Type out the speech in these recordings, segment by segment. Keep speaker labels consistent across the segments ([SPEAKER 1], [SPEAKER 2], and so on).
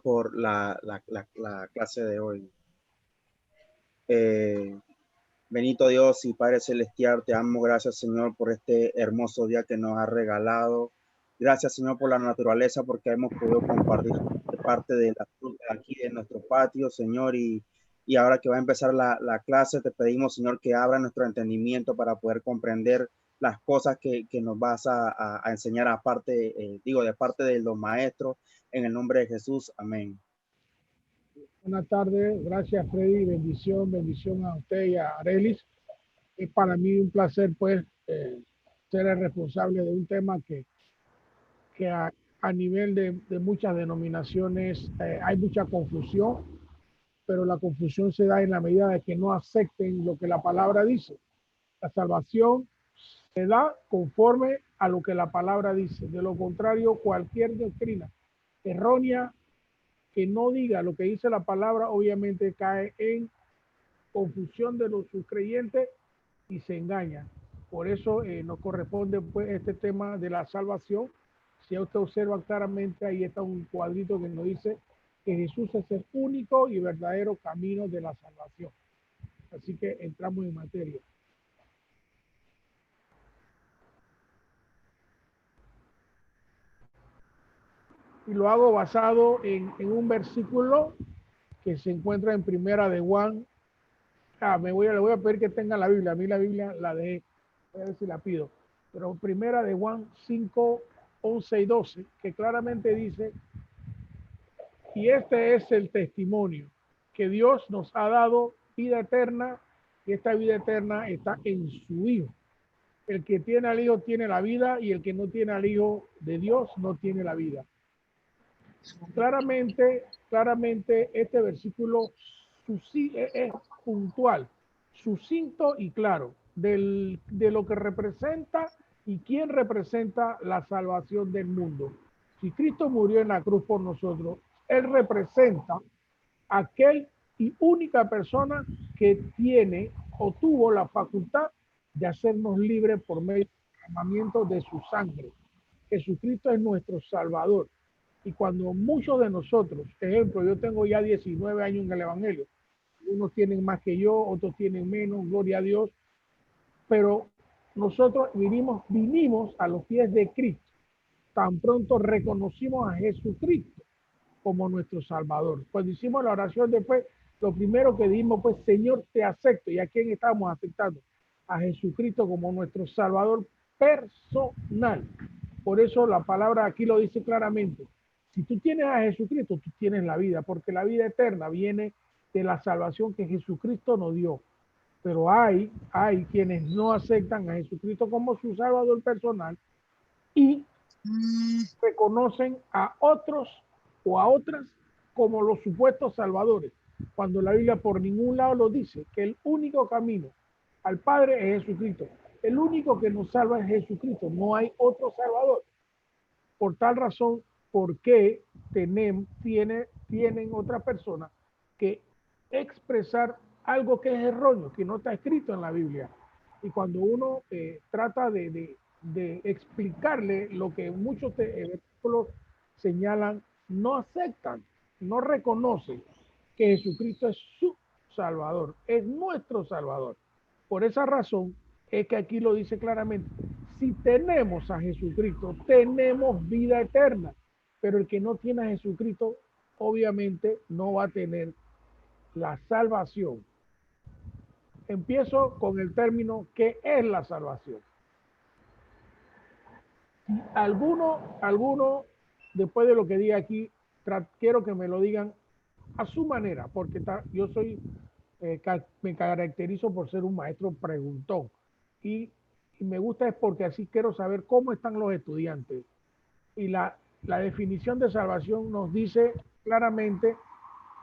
[SPEAKER 1] por la clase de hoy. Bendito Dios y Padre Celestial, te amo. Gracias, Señor, por este hermoso día que nos has regalado. Gracias, Señor, por la naturaleza, porque hemos podido compartir parte de la fruta aquí de nuestro patio, Señor. Y ahora que va a empezar la clase, te pedimos, Señor, que abra nuestro entendimiento para poder comprender las cosas que nos vas a enseñar aparte, de parte de los maestros, en el nombre de Jesús. Amén.
[SPEAKER 2] Buenas tardes, gracias Freddy, bendición a usted y a Arelis. Es para mí un placer pues ser el responsable de un tema que a nivel de muchas denominaciones hay mucha confusión, pero la confusión se da en la medida de que no acepten lo que la palabra dice. La salvación se da conforme a lo que la palabra dice. De lo contrario, cualquier doctrina errónea que no diga lo que dice la palabra, obviamente cae en confusión de los sus creyentes y se engañan. Por eso nos corresponde pues este tema de la salvación. Si usted observa claramente, ahí está un cuadrito que nos dice que Jesús es el único y verdadero camino de la salvación. Así que entramos en materia. Y lo hago basado en un versículo que se encuentra en Primera de Juan. Le voy a pedir que tenga la Biblia. A mí la Biblia la dejé. Voy a ver si la pido. Pero Primera de Juan 5, 11 y 12, que claramente dice, y este es el testimonio, que Dios nos ha dado vida eterna, y esta vida eterna está en su Hijo. El que tiene al Hijo tiene la vida, y el que no tiene al Hijo de Dios no tiene la vida. Claramente este versículo es puntual, sucinto y claro de lo que representa y quién representa la salvación del mundo. Si Cristo murió en la cruz por nosotros, Él representa aquel y única persona que tiene o tuvo la facultad de hacernos libres por medio del derramamiento de su sangre. Jesucristo es nuestro Salvador. Y cuando muchos de nosotros, ejemplo, yo tengo ya 19 años en el Evangelio, unos tienen más que yo, otros tienen menos, gloria a Dios, pero nosotros vinimos a los pies de Cristo, tan pronto reconocimos a Jesucristo como nuestro Salvador. Cuando hicimos la oración después, lo primero que dijimos pues, Señor, te acepto. ¿Y a quién estamos aceptando? A Jesucristo como nuestro Salvador personal. Por eso la palabra aquí lo dice claramente. Si tú tienes a Jesucristo, tú tienes la vida, porque la vida eterna viene de la salvación que Jesucristo nos dio. Pero hay quienes no aceptan a Jesucristo como su Salvador personal y reconocen a otros o a otras como los supuestos salvadores, cuando la Biblia por ningún lado lo dice, que el único camino al Padre es Jesucristo. El único que nos salva es Jesucristo, no hay otro salvador. Por tal razón, ¿por qué tienen otras personas que expresar algo que es erróneo, que no está escrito en la Biblia? Y cuando uno trata de explicarle lo que muchos versículos señalan, no aceptan, no reconocen que Jesucristo es su Salvador, es nuestro Salvador. Por esa razón es que aquí lo dice claramente, si tenemos a Jesucristo, tenemos vida eterna, pero el que no tiene a Jesucristo, obviamente no va a tener la salvación. Empiezo con el término, ¿qué es la salvación? Alguno, después de lo que diga aquí, quiero que me lo digan a su manera, porque yo me caracterizo por ser un maestro preguntón. Y me gusta es porque así quiero saber cómo están los estudiantes. Y la definición de salvación nos dice claramente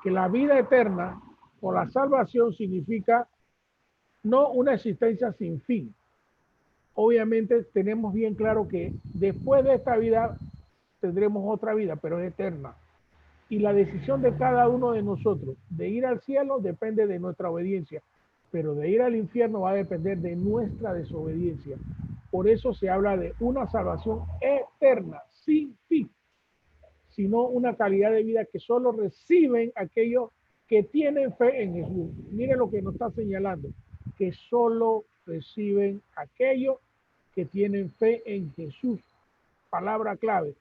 [SPEAKER 2] que la vida eterna o la salvación significa no una existencia sin fin. Obviamente tenemos bien claro que después de esta vida tendremos otra vida, pero es eterna. Y la decisión de cada uno de nosotros de ir al cielo depende de nuestra obediencia, pero de ir al infierno va a depender de nuestra desobediencia. Por eso se habla de una salvación eterna, sin fin. sino una calidad de vida que solo reciben aquellos que tienen fe en Jesús. Mire lo que nos está señalando, que solo reciben aquellos que tienen fe en Jesús. Palabra clave,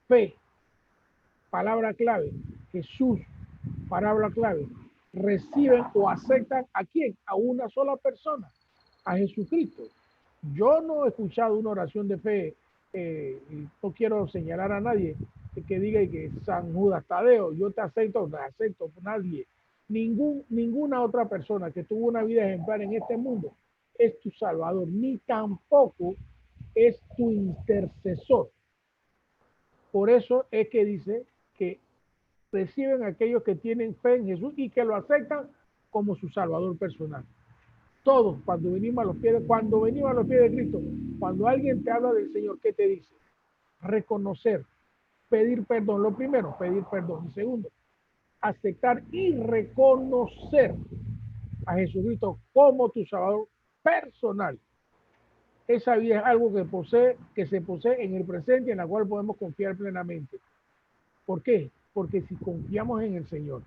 [SPEAKER 2] fe. Palabra clave, Jesús. Palabra clave, reciben o aceptan ¿a quién? A una sola persona, a Jesucristo. Yo no he escuchado una oración de fe, y no quiero señalar a nadie que diga que San Judas Tadeo, yo te acepto, no acepto nadie. Ninguna otra persona que tuvo una vida ejemplar en este mundo es tu salvador, ni tampoco es tu intercesor. Por eso es que dice que reciben aquellos que tienen fe en Jesús y que lo aceptan como su salvador personal. Todos, cuando venimos a los pies de Cristo, cuando alguien te habla del Señor, ¿qué te dice? Reconocer, pedir perdón. Lo primero, pedir perdón. Y segundo, aceptar y reconocer a Jesucristo como tu salvador personal. Esa vida es algo que se posee en el presente, en la cual podemos confiar plenamente. ¿Por qué? Porque si confiamos en el Señor,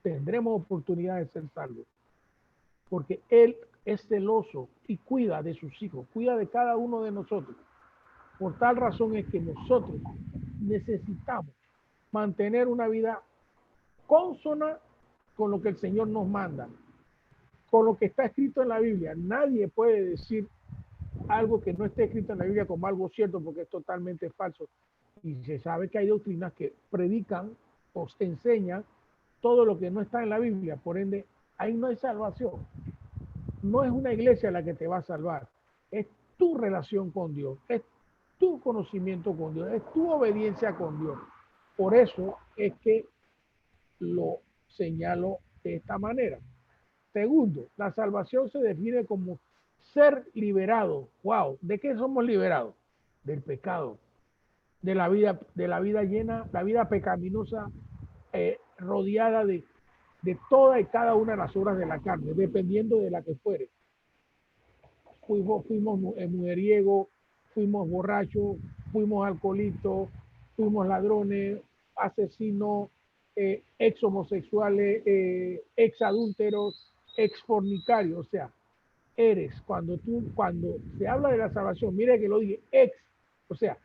[SPEAKER 2] tendremos oportunidad de ser salvos. Porque Él es celoso y cuida de sus hijos, cuida de cada uno de nosotros. Por tal razón es que nosotros necesitamos mantener una vida consona con lo que el Señor nos manda, con lo que está escrito en la Biblia. Nadie puede decir algo que no esté escrito en la Biblia como algo cierto, porque es totalmente falso. Y se sabe que hay doctrinas que predican o enseñan todo lo que no está en la Biblia. Por ende, ahí no hay salvación. No es una iglesia la que te va a salvar. Es tu relación con Dios. Es tu conocimiento con Dios. Es tu obediencia con Dios. Por eso es que lo señalo de esta manera. Segundo, la salvación se define como ser liberado. Wow, ¿de qué somos liberados? Del pecado, de la vida llena, la vida pecaminosa, rodeada de toda y cada una de las obras de la carne, dependiendo de la que fuere. Fuimos mujeriegos, fuimos borrachos, fuimos alcohólicos, fuimos ladrones, asesinos, ex homosexuales, ex adúlteros, ex fornicarios. O sea, cuando se habla de la salvación, mire que lo dije, o sea,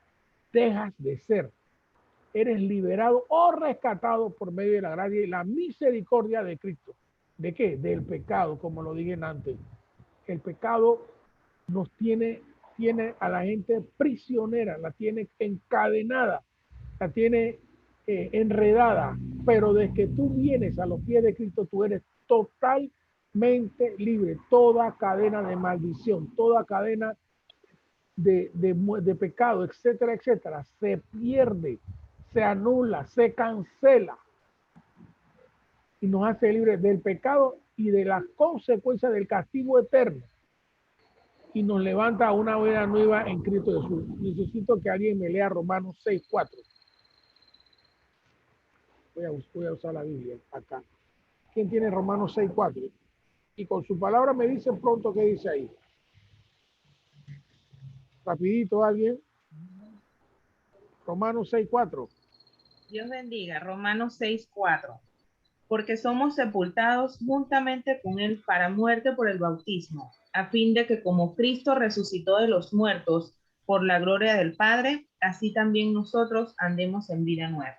[SPEAKER 2] dejas de ser. Eres liberado o rescatado por medio de la gracia y la misericordia de Cristo. ¿De qué? Del pecado, como lo dije antes. El pecado nos tiene a la gente prisionera, la tiene encadenada, la tiene enredada, pero desde que tú vienes a los pies de Cristo, tú eres totalmente libre. Toda cadena de maldición, toda cadena de pecado, etcétera, etcétera, se pierde, se anula, se cancela y nos hace libres del pecado y de las consecuencias del castigo eterno. Y nos levanta a una vida nueva en Cristo Jesús. Necesito que alguien me lea Romanos 6:4. Voy a usar la Biblia acá. ¿Quién tiene Romanos 6:4? Y con su palabra me dice pronto qué dice ahí. Rapidito alguien. Romanos 6:4.
[SPEAKER 3] Dios bendiga. Romanos 6:4. Porque somos sepultados juntamente con él para muerte por el bautismo, a fin de que como Cristo resucitó de los muertos por la gloria del Padre, así también nosotros andemos en vida nueva.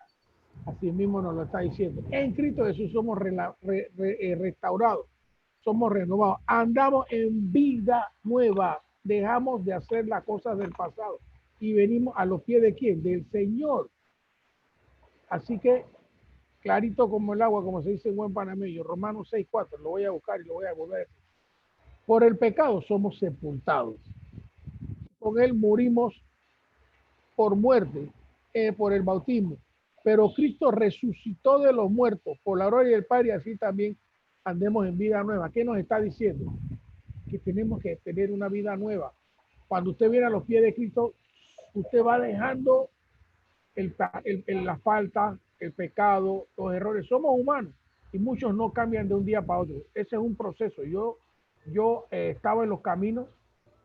[SPEAKER 2] Así mismo nos lo está diciendo. En Cristo Jesús somos restaurados, somos renovados, andamos en vida nueva, dejamos de hacer las cosas del pasado y venimos a los pies de ¿quién? Del Señor. Así que clarito como el agua, como se dice en buen panameño, Romanos 6:4, lo voy a buscar y lo voy a volver a decir. Por el pecado somos sepultados. Con él morimos por muerte, por el bautismo. Pero Cristo resucitó de los muertos por la gloria del Padre y así también andemos en vida nueva. ¿Qué nos está diciendo? Que tenemos que tener una vida nueva. Cuando usted viene a los pies de Cristo, usted va dejando la falta, el pecado, los errores. Somos humanos y muchos no cambian de un día para otro. Ese es un proceso. Yo estaba en los caminos,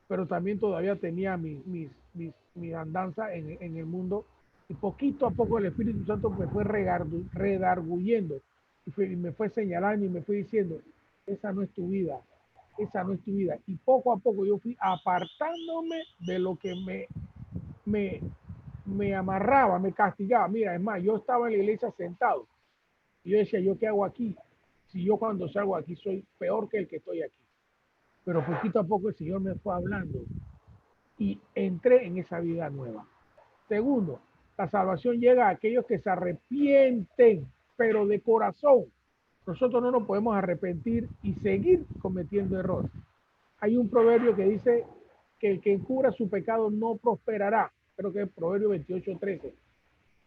[SPEAKER 2] pero también todavía tenía mi andanza en el mundo Y poquito a poco el Espíritu Santo me fue redarguyendo y me fue señalando y me fue diciendo, esa no es tu vida, esa no es tu vida. Y poco a poco yo fui apartándome de lo que me, me amarraba, me castigaba. Mira, es más, yo estaba en la iglesia sentado y yo decía, ¿yo qué hago aquí? Si yo cuando salgo aquí soy peor que el que estoy aquí. Pero poquito a poco el Señor me fue hablando y entré en esa vida nueva. Segundo, la salvación llega a aquellos que se arrepienten, pero de corazón. Nosotros no nos podemos arrepentir y seguir cometiendo errores. Hay un proverbio que dice que el que encubra su pecado no prosperará. Creo que es Proverbio 28:13.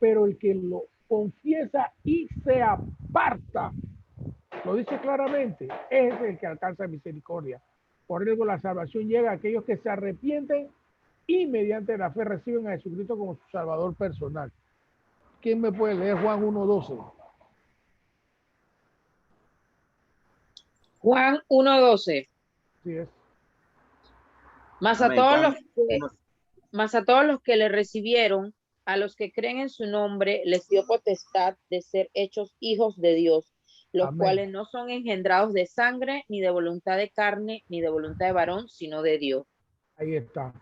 [SPEAKER 2] Pero el que lo confiesa y se aparta, lo dice claramente, es el que alcanza misericordia. Por eso la salvación llega a aquellos que se arrepienten y mediante la fe reciben a Jesucristo como su Salvador personal. ¿Quién me puede leer Juan 1:12?
[SPEAKER 4] Juan 1:12.
[SPEAKER 2] Sí es.
[SPEAKER 4] Mas a
[SPEAKER 1] Amén.
[SPEAKER 4] todos
[SPEAKER 1] Juan,
[SPEAKER 4] los que, mas a todos los que le recibieron, a los que creen en su nombre, les dio potestad de ser hechos hijos de Dios, los
[SPEAKER 2] Amén.
[SPEAKER 4] cuales no son engendrados de sangre, ni de voluntad de carne, ni de voluntad de varón, sino de Dios.
[SPEAKER 2] Ahí está.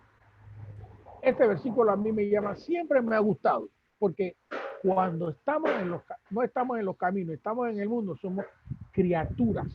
[SPEAKER 2] Este versículo a mí me llama, siempre me ha gustado, porque cuando estamos no estamos en los caminos, estamos en el mundo, somos criaturas.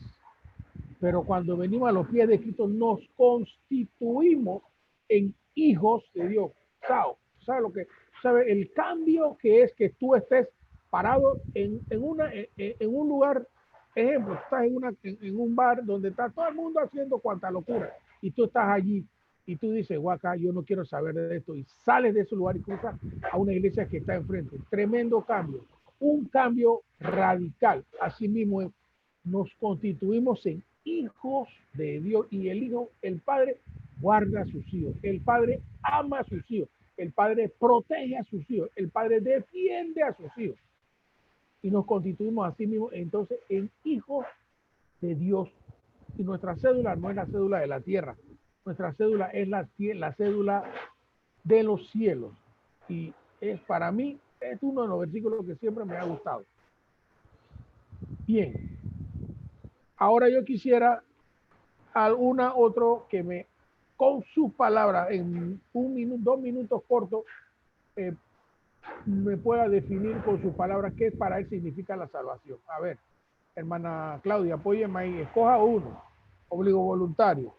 [SPEAKER 2] Pero cuando venimos a los pies de Cristo, nos constituimos en hijos de Dios. ¿Sabes lo que? ¿Sabes el cambio que es que tú estés parado en un lugar? Ejemplo, estás en un bar donde está todo el mundo haciendo cuanta locura y tú estás allí y tú dices, guaca, yo no quiero saber de esto, y sales de ese lugar y cruzas a una iglesia que está enfrente. Tremendo cambio, un cambio radical. Así mismo nos constituimos en hijos de Dios, y el hijo, el padre guarda a sus hijos, el padre ama a sus hijos, el padre protege a sus hijos, el padre defiende a sus hijos, y nos constituimos así mismo entonces en hijos de Dios. Y nuestra cédula no es la cédula de la tierra, nuestra cédula es la cédula de los cielos, y es para mí, es uno de los versículos que siempre me ha gustado. Bien, ahora yo quisiera alguna otro que me, con sus palabras, en 2 minutos cortos, me pueda definir con sus palabras qué para él significa la salvación. A ver, hermana Claudia, apóyeme ahí, escoja uno, obligo voluntario.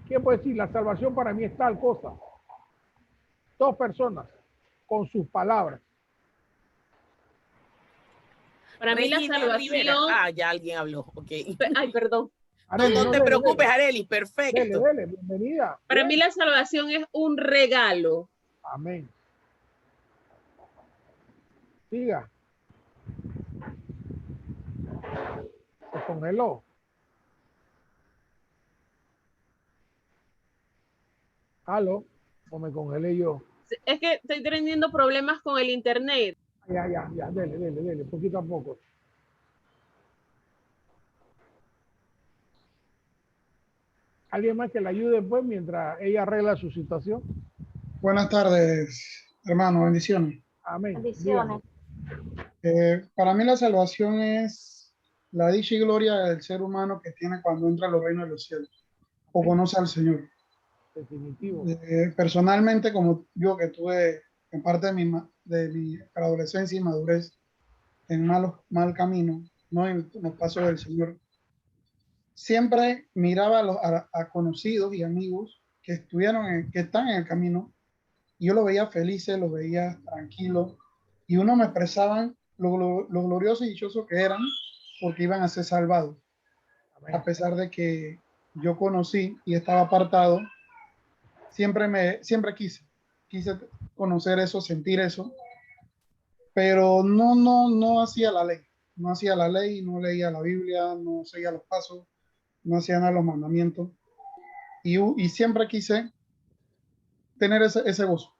[SPEAKER 2] ¿Quién puede decir la salvación para mí es tal cosa? 2 personas, con sus palabras.
[SPEAKER 5] Para mí la
[SPEAKER 6] Regina
[SPEAKER 5] salvación...
[SPEAKER 6] Rivera. Ah, ya alguien habló. Ok.
[SPEAKER 5] Ay, perdón.
[SPEAKER 2] Arely,
[SPEAKER 6] No te
[SPEAKER 2] dele,
[SPEAKER 6] preocupes,
[SPEAKER 2] dele.
[SPEAKER 6] Arely. Perfecto.
[SPEAKER 2] Dele, bienvenida.
[SPEAKER 5] Para mí la salvación es un regalo.
[SPEAKER 2] Amén. Siga. Se congeló. ¿Aló? ¿O me congelé yo?
[SPEAKER 5] Es que estoy teniendo problemas con el internet.
[SPEAKER 2] Ya, dele, poquito a poco. ¿Alguien más que le ayude pues mientras ella arregla su situación?
[SPEAKER 7] Buenas tardes, hermano, bendiciones.
[SPEAKER 2] Amén.
[SPEAKER 8] Bendiciones.
[SPEAKER 7] Para mí la salvación es la dicha y gloria del ser humano que tiene cuando entra a los reinos de los cielos o conoce al Señor.
[SPEAKER 2] Definitivo.
[SPEAKER 7] Personalmente, como yo que tuve en parte de mi adolescencia y madurez en mal camino, no en los pasos del Señor, siempre miraba a conocidos y amigos que que están en el camino, y yo los veía felices, los veía tranquilos, y uno me expresaban lo glorioso y dichoso que eran porque iban a ser salvados. Amén. A pesar de que yo conocí y estaba apartado, siempre quise conocer eso, sentir eso, pero no hacía la ley, no leía la Biblia, no seguía los pasos, no hacía nada de los mandamientos, y siempre quise tener ese gozo.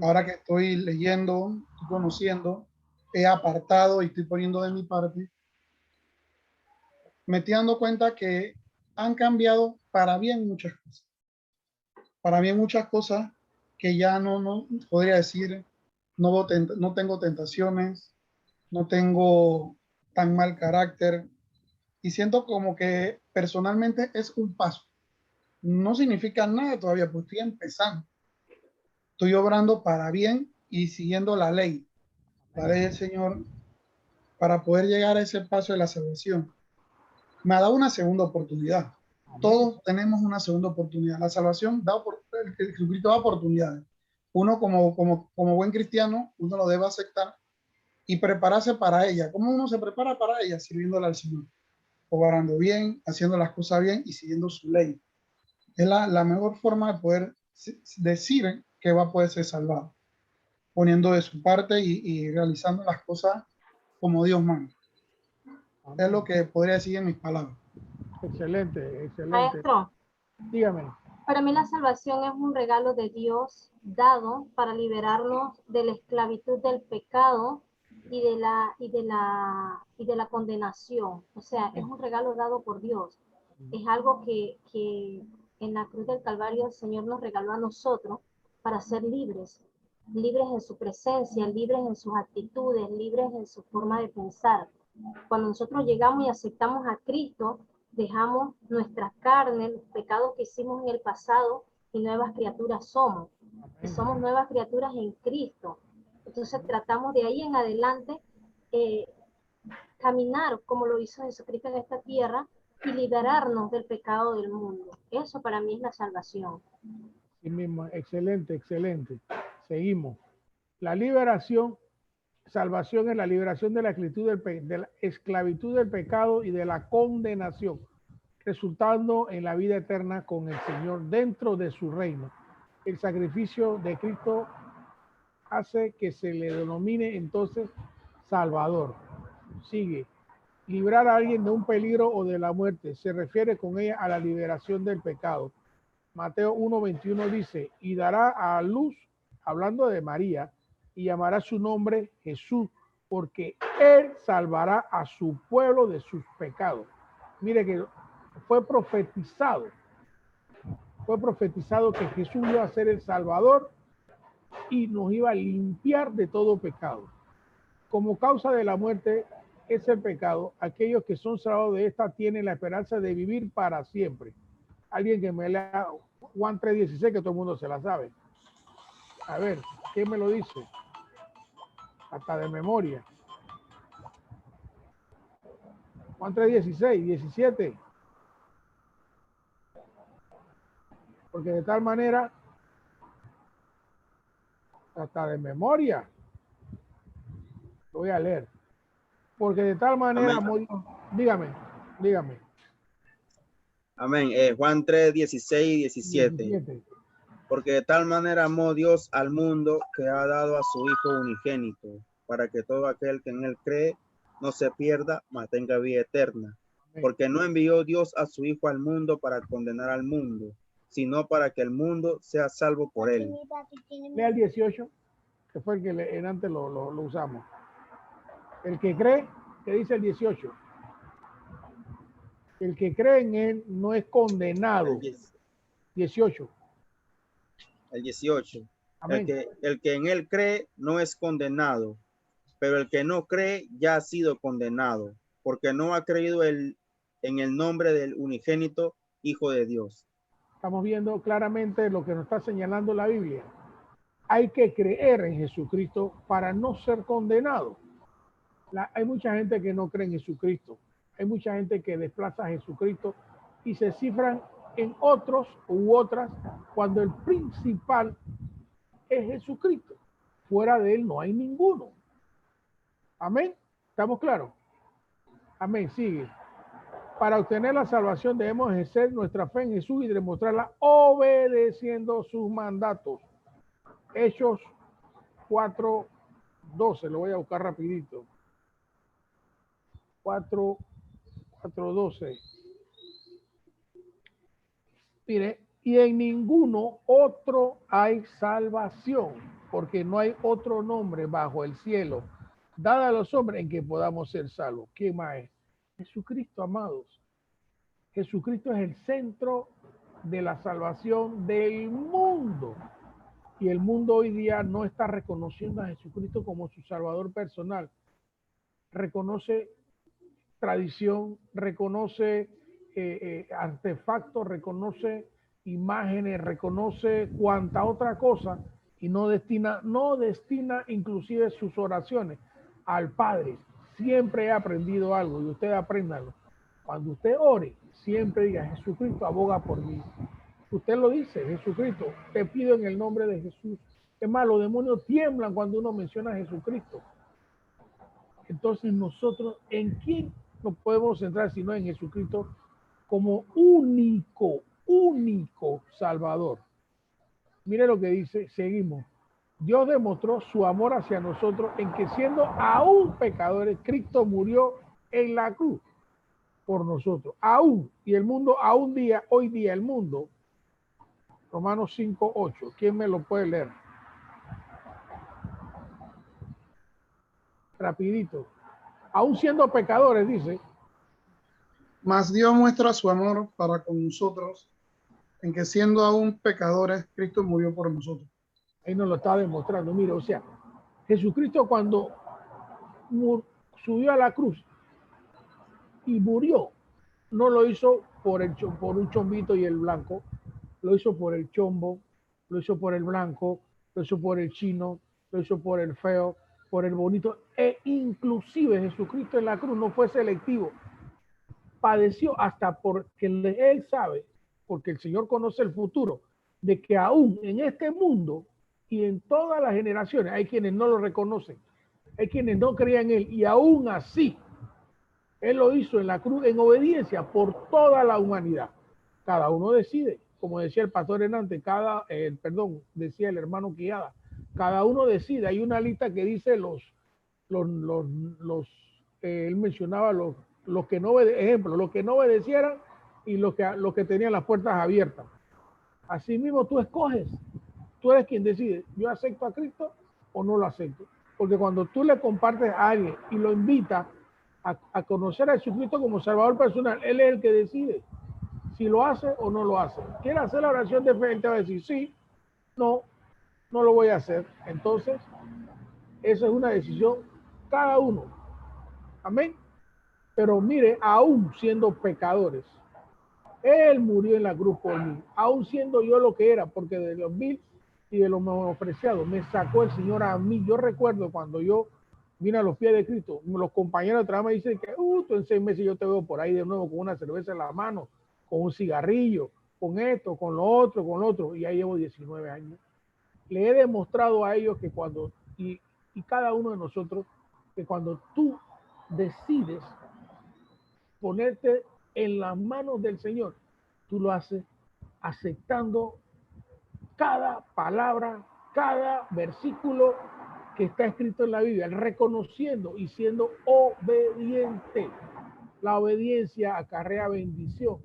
[SPEAKER 7] Ahora que estoy leyendo, estoy conociendo, he apartado y estoy poniendo de mi parte, me estoy dando cuenta que han cambiado para bien muchas cosas. para mí hay muchas cosas que ya no podría decir, no tengo tentaciones, no tengo tan mal carácter, y siento como que personalmente es un paso. No significa nada todavía, pues estoy empezando. Estoy obrando para bien y siguiendo la ley del Señor para poder llegar a ese paso de la salvación. Me ha dado una segunda oportunidad. Todos tenemos una segunda oportunidad. La salvación da Jesucristo da oportunidades. Uno como buen cristiano, uno lo debe aceptar y prepararse para ella. ¿Cómo uno se prepara para ella? Sirviéndole al Señor, obrando bien, haciendo las cosas bien y siguiendo su ley. Es la mejor forma de poder decir que va a poder ser salvado, poniendo de su parte y realizando las cosas como Dios manda. Es lo que podría decir en mis palabras.
[SPEAKER 2] Excelente, excelente.
[SPEAKER 8] Maestro,
[SPEAKER 2] Dígame.
[SPEAKER 8] para mí la salvación es un regalo de Dios dado para liberarnos de la esclavitud del pecado y de la condenación. O sea, es un regalo dado por Dios. Es algo que en la cruz del Calvario el Señor nos regaló a nosotros para ser libres, libres en su presencia, libres en sus actitudes, libres en su forma de pensar. Cuando nosotros llegamos y aceptamos a Cristo, dejamos nuestra carne, los pecados que hicimos en el pasado y nuevas criaturas somos. Y somos nuevas criaturas en Cristo. Entonces tratamos de ahí en adelante caminar como lo hizo Jesucristo en esta tierra y liberarnos del pecado del mundo. Eso para mí es la salvación.
[SPEAKER 2] Sí mismo, excelente, excelente. Seguimos. La liberación, salvación es la liberación de la esclavitud del pecado y de la condenación, resultando en la vida eterna con el Señor dentro de su reino. El sacrificio de Cristo hace que se le denomine entonces Salvador. Sigue. Librar a alguien de un peligro o de la muerte. Se refiere con ella a la liberación del pecado. Mateo 1:21 dice, y dará a luz, hablando de María, y llamará su nombre Jesús, porque él salvará a su pueblo de sus pecados. Mire que fue profetizado que Jesús iba a ser el Salvador y nos iba a limpiar de todo pecado. Como causa de la muerte es el pecado. Aquellos que son salvados de esta tienen la esperanza de vivir para siempre. Alguien que me lea Juan 3:16, que todo el mundo se la sabe. A ver, ¿quién me lo dice? Hasta de memoria. Juan 3:16, 17. Porque de tal manera, hasta de memoria, lo voy a leer. Porque de tal manera, dígame.
[SPEAKER 1] Amén. Juan 3, 16 y 17. Porque de tal manera amó Dios al mundo que ha dado a su Hijo unigénito, para que todo aquel que en él cree no se pierda, mas tenga vida eterna. Porque no envió Dios a su Hijo al mundo para condenar al mundo, sino para que el mundo sea salvo por él.
[SPEAKER 2] Lea el 18, que fue el que antes lo usamos. El que cree, que dice el 18. El que cree en él no es condenado. 18.
[SPEAKER 1] El 18.
[SPEAKER 2] Amén.
[SPEAKER 1] El que en él cree no es condenado, pero el que no cree ya ha sido condenado, porque no ha creído en el nombre del unigénito Hijo de Dios.
[SPEAKER 2] Estamos viendo claramente lo que nos está señalando la Biblia. Hay que creer en Jesucristo para no ser condenado. Hay mucha gente que no cree en Jesucristo. Hay mucha gente que desplaza a Jesucristo y se cifran en otros u otras cuando el principal es Jesucristo. Fuera de él no hay ninguno. Amén. ¿Estamos claros? Amén. Sigue. Para obtener la salvación debemos ejercer nuestra fe en Jesús y demostrarla obedeciendo sus mandatos. Hechos 4:12. Lo voy a buscar rapidito. 4:12. Mire, y en ninguno otro hay salvación, porque no hay otro nombre bajo el cielo dado a los hombres en que podamos ser salvos. ¿Quién más es? Jesucristo, amados. Jesucristo es el centro de la salvación del mundo. Y el mundo hoy día no está reconociendo a Jesucristo como su Salvador personal. Reconoce tradición, reconoce artefactos, reconoce imágenes, reconoce cuanta otra cosa y no destina inclusive sus oraciones al Padre. Siempre he aprendido algo y usted apréndalo. Cuando usted ore, siempre diga: Jesucristo aboga por mí. Usted lo dice: Jesucristo, te pido en el nombre de Jesús. Es más, los demonios tiemblan cuando uno menciona a Jesucristo. Entonces nosotros, ¿en quién nos podemos centrar sino en Jesucristo como único Salvador? Mire lo que dice, seguimos. Dios demostró su amor hacia nosotros en que, siendo aún pecadores, Cristo murió en la cruz por nosotros. Aún, y el mundo, hoy día el mundo, Romanos 5:8. ¿Quién me lo puede leer? Rapidito. Aún siendo pecadores, dice.
[SPEAKER 7] Mas Dios muestra su amor para con nosotros, en que siendo aún pecadores, Cristo murió por nosotros.
[SPEAKER 2] Ahí nos lo está demostrando. Mira, o sea, Jesucristo cuando subió a la cruz y murió, no lo hizo por un chombito y el blanco, lo hizo por el chombo, lo hizo por el blanco, lo hizo por el chino, lo hizo por el feo, por el bonito, e inclusive Jesucristo en la cruz no fue selectivo. Padeció hasta porque él sabe, porque el Señor conoce el futuro, de que aún en este mundo y en todas las generaciones hay quienes no lo reconocen, hay quienes no creían en él, y aún así él lo hizo en la cruz en obediencia por toda la humanidad. Cada uno decide, como decía el pastor Hernández, decía el hermano Quijada, cada uno decide. Hay una lista que dice él mencionaba los que no ejemplo, los que no obedecieran y los que tenían las puertas abiertas. Así mismo tú escoges, tú eres quien decide: yo acepto a Cristo o no lo acepto. Porque cuando tú le compartes a alguien y lo invitas a conocer a Jesucristo como Salvador personal, él es el que decide si lo hace o no lo hace. ¿Quiere hacer la oración de fe? Él te va a decir: sí, no lo voy a hacer. Entonces, esa es una decisión cada uno. Amén. Pero mire, aún siendo pecadores, él murió en la cruz por mí, aún siendo yo lo que era, porque de los vil y de los menospreciados me sacó el Señor a mí. Yo recuerdo cuando yo vine a los pies de Cristo, los compañeros de trabajo me dicen que tú en 6 meses yo te veo por ahí de nuevo con una cerveza en la mano, con un cigarrillo, con esto, con lo otro, y ya llevo 19 años. Le he demostrado a ellos que y cada uno de nosotros, que cuando tú decides ponerte en las manos del Señor, tú lo haces aceptando cada palabra, cada versículo que está escrito en la Biblia, reconociendo y siendo obediente. La obediencia acarrea bendición,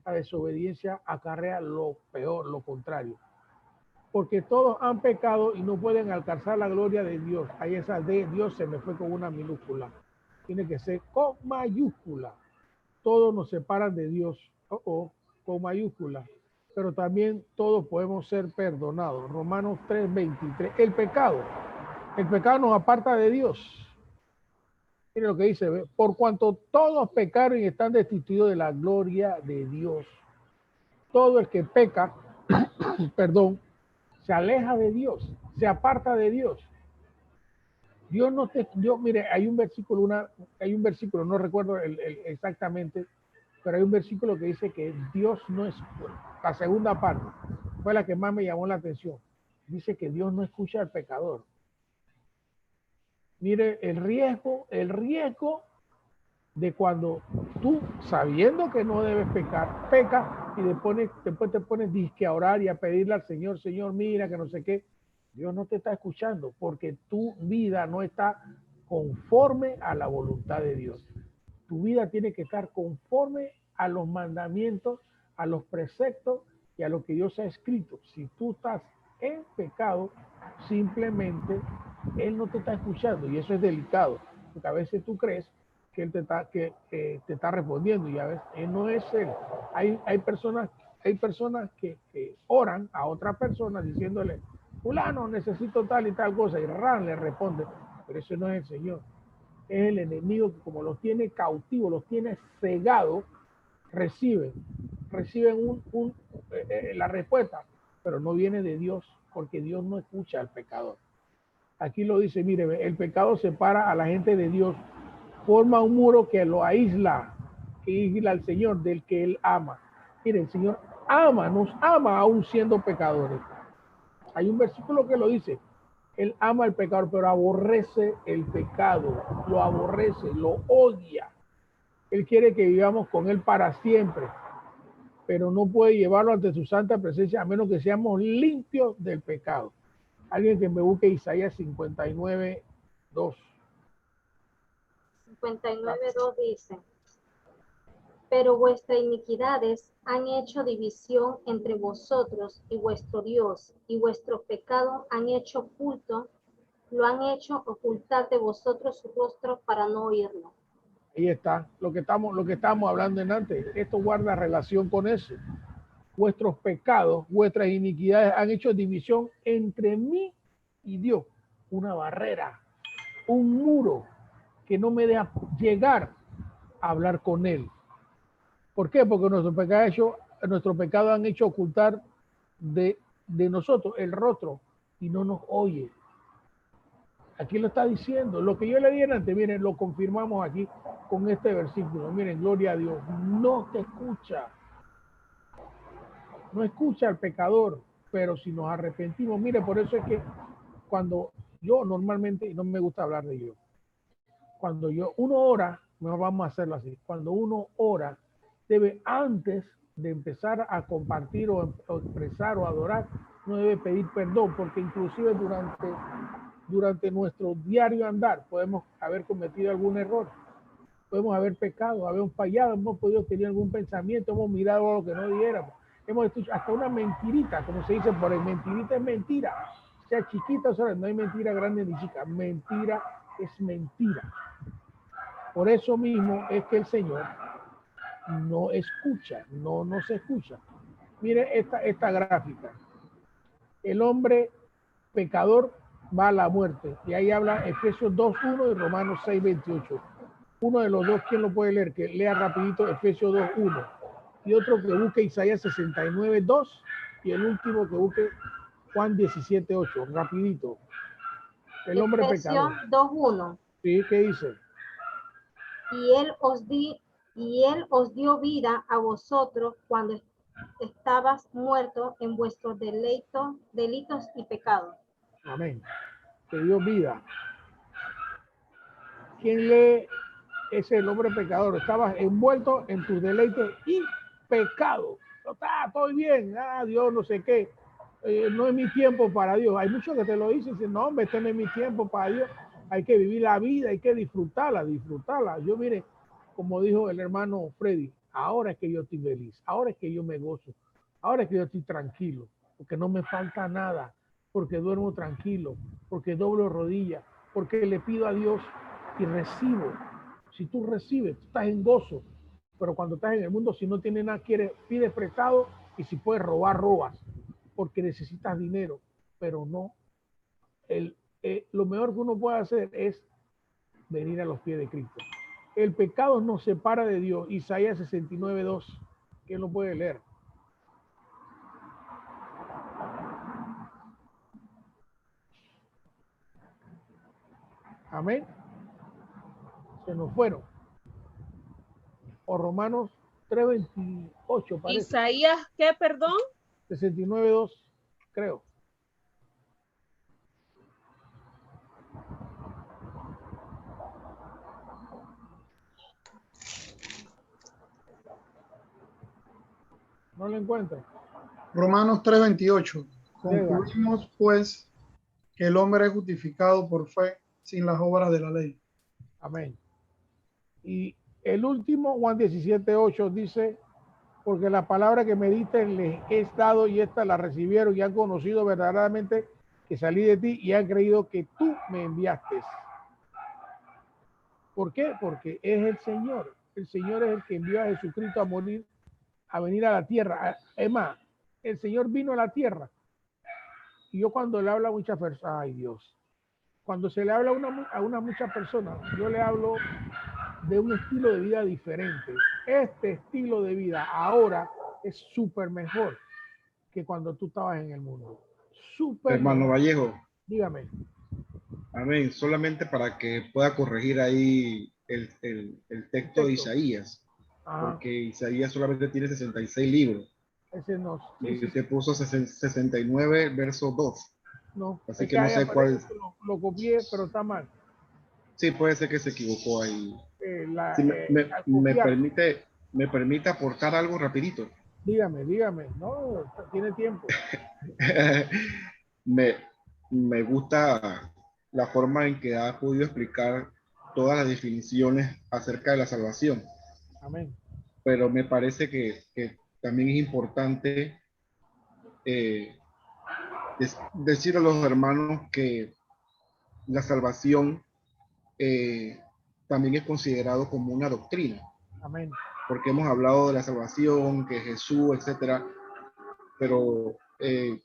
[SPEAKER 2] la desobediencia acarrea lo peor, lo contrario. Porque todos han pecado y no pueden alcanzar la gloria de Dios. Ahí esa de Dios se me fue con una minúscula. Tiene que ser con mayúscula. Todos nos separan de Dios, con mayúscula. Pero también todos podemos ser perdonados. Romanos 3:23. El pecado nos aparta de Dios. Mire lo que dice: por cuanto todos pecaron y están destituidos de la gloria de Dios. Todo el que peca, se aleja de Dios, se aparta de Dios. Mire, hay un versículo, no recuerdo exactamente, pero hay un versículo que dice que Dios no es, la segunda parte, fue la que más me llamó la atención. Dice que Dios no escucha al pecador. Mire, el riesgo de cuando tú, sabiendo que no debes pecar, pecas y después te pones disque a orar y a pedirle al Señor: Señor, mira, que no sé qué. Dios no te está escuchando porque tu vida no está conforme a la voluntad de Dios. Tu vida tiene que estar conforme a los mandamientos, a los preceptos y a lo que Dios ha escrito. Si tú estás en pecado, simplemente Él no te está escuchando, y eso es delicado, porque a veces tú crees que Él te está respondiendo y a veces no es Él. Hay personas hay personas que oran a otras personas diciéndole, fulano, necesito tal y tal cosa, y Ran le responde, pero eso no es el Señor, es el enemigo que como los tiene cautivos, los tiene cegados, reciben la respuesta, pero no viene de Dios, porque Dios no escucha al pecador. Aquí lo dice, mire, el pecado separa a la gente de Dios, forma un muro que lo aísla, que aísla al Señor del que Él ama. Mire, el Señor nos ama aún siendo pecadores. Hay un versículo que lo dice, Él ama al pecador, pero aborrece el pecado, lo aborrece, lo odia. Él quiere que vivamos con Él para siempre, pero no puede llevarlo ante su santa presencia a menos que seamos limpios del pecado. Alguien que me busque Isaías 59, 2.
[SPEAKER 8] 59:2 dice, pero vuestras iniquidades han hecho división entre vosotros y vuestro Dios, y vuestros pecados han hecho oculto, lo han hecho ocultar de vosotros su rostro para no oírlo.
[SPEAKER 2] Ahí está, lo que estamos hablando en antes. Esto guarda relación con eso. Vuestros pecados, vuestras iniquidades han hecho división entre mí y Dios. Una barrera, un muro que no me deja llegar a hablar con Él. ¿Por qué? Porque nuestro pecado han hecho ocultar de nosotros el rostro y no nos oye. Aquí lo está diciendo. Lo que yo le dije antes, miren, lo confirmamos aquí con este versículo. Miren, gloria a Dios. No te escucha. No escucha al pecador, pero si nos arrepentimos, mire, por eso es que cuando yo normalmente, no me gusta hablar de yo, cuando uno ora, no vamos a hacerlo así, cuando uno ora, debe antes de empezar a compartir o expresar o adorar, no debe pedir perdón, porque inclusive durante nuestro diario andar podemos haber cometido algún error, podemos haber pecado, habemos fallado, hemos podido tener algún pensamiento, hemos mirado lo que no diéramos, hemos escuchado hasta una mentirita, como se dice por ahí, mentirita es mentira, sea chiquita o sea, no hay mentira grande ni chica, mentira es mentira. Por eso mismo es que el Señor no escucha, no se escucha. Mire esta gráfica. El hombre pecador va a la muerte. Y ahí habla Efesios 2.1 y Romanos 6.28. Uno de los dos, ¿quién lo puede leer? Que lea rapidito Efesios 2.1. Y otro que busque Isaías 69.2. Y el último que busque Juan 17.8. Rapidito. El hombre pecador.
[SPEAKER 8] Efesios 2:1.
[SPEAKER 2] Sí, ¿qué dice?
[SPEAKER 8] Y él os dio vida a vosotros cuando estabas muertos en vuestros delitos y pecados.
[SPEAKER 2] Amén. Te dio vida. ¿Quién lee ese el hombre pecador? Estabas envuelto en tus deleites y pecado. Estoy bien. Dios no sé qué. No es mi tiempo para Dios. Hay muchos que te lo dicen. No, hombre, este no es mi tiempo para Dios. Hay que vivir la vida, hay que disfrutarla. Yo, mire, como dijo el hermano Freddy, ahora es que yo estoy feliz, ahora es que yo me gozo, ahora es que yo estoy tranquilo, porque no me falta nada, porque duermo tranquilo, porque doblo rodillas, porque le pido a Dios y recibo. Si tú recibes, tú estás en gozo, pero cuando estás en el mundo, si no tienes nada, pides prestado, y si puedes robar, robas, porque necesitas dinero, pero no. Lo mejor que uno puede hacer es venir a los pies de Cristo. El pecado nos separa de Dios. Isaías 69.2. ¿Quién lo puede leer? Amén. Se nos fueron. O Romanos 3.28 parece.
[SPEAKER 5] Isaías, ¿qué, perdón?
[SPEAKER 2] 69.2, creo. ¿No lo encuentro?
[SPEAKER 7] Romanos 3:28. Concluimos pues que el hombre es justificado por fe sin las obras de la ley.
[SPEAKER 2] Amén. Y el último, Juan 17:8 dice, porque la palabra que me diste les he dado y esta la recibieron y han conocido verdaderamente que salí de ti y han creído que tú me enviaste. ¿Por qué? Porque es el Señor. El Señor es el que envió a Jesucristo a morir a venir a la tierra. Es más, el Señor vino a la tierra. Y yo cuando le hablo a muchas personas, ay Dios, cuando se le habla a una muchas personas, yo le hablo de un estilo de vida diferente. Este estilo de vida ahora es súper mejor que cuando tú estabas en el mundo. Súper
[SPEAKER 9] Hermano
[SPEAKER 2] mejor.
[SPEAKER 9] Vallejo,
[SPEAKER 2] Dígame.
[SPEAKER 9] amén. Solamente para que pueda corregir ahí el texto de Isaías,
[SPEAKER 2] Ajá.
[SPEAKER 9] porque Isaías solamente tiene 66 libros.
[SPEAKER 2] Ese no. Sí,
[SPEAKER 9] Y
[SPEAKER 2] sí,
[SPEAKER 9] usted puso 69, verso 2.
[SPEAKER 2] no.
[SPEAKER 9] Así
[SPEAKER 2] Es
[SPEAKER 9] que no
[SPEAKER 2] ahí
[SPEAKER 9] sé cuál.
[SPEAKER 2] aparece que lo copié, pero está mal.
[SPEAKER 9] Sí, puede ser que se equivocó ahí.
[SPEAKER 2] La,
[SPEAKER 9] Si
[SPEAKER 2] al copiar.
[SPEAKER 9] me permite aportar algo rapidito.
[SPEAKER 2] Dígame. No, tiene tiempo.
[SPEAKER 9] me gusta la forma en que ha podido explicar todas las definiciones acerca de la salvación.
[SPEAKER 2] Amén.
[SPEAKER 9] Pero me parece que también es importante decir a los hermanos que la salvación también es considerado como una doctrina.
[SPEAKER 2] Amén.
[SPEAKER 9] Porque hemos hablado de la salvación, que Jesús, etcétera, pero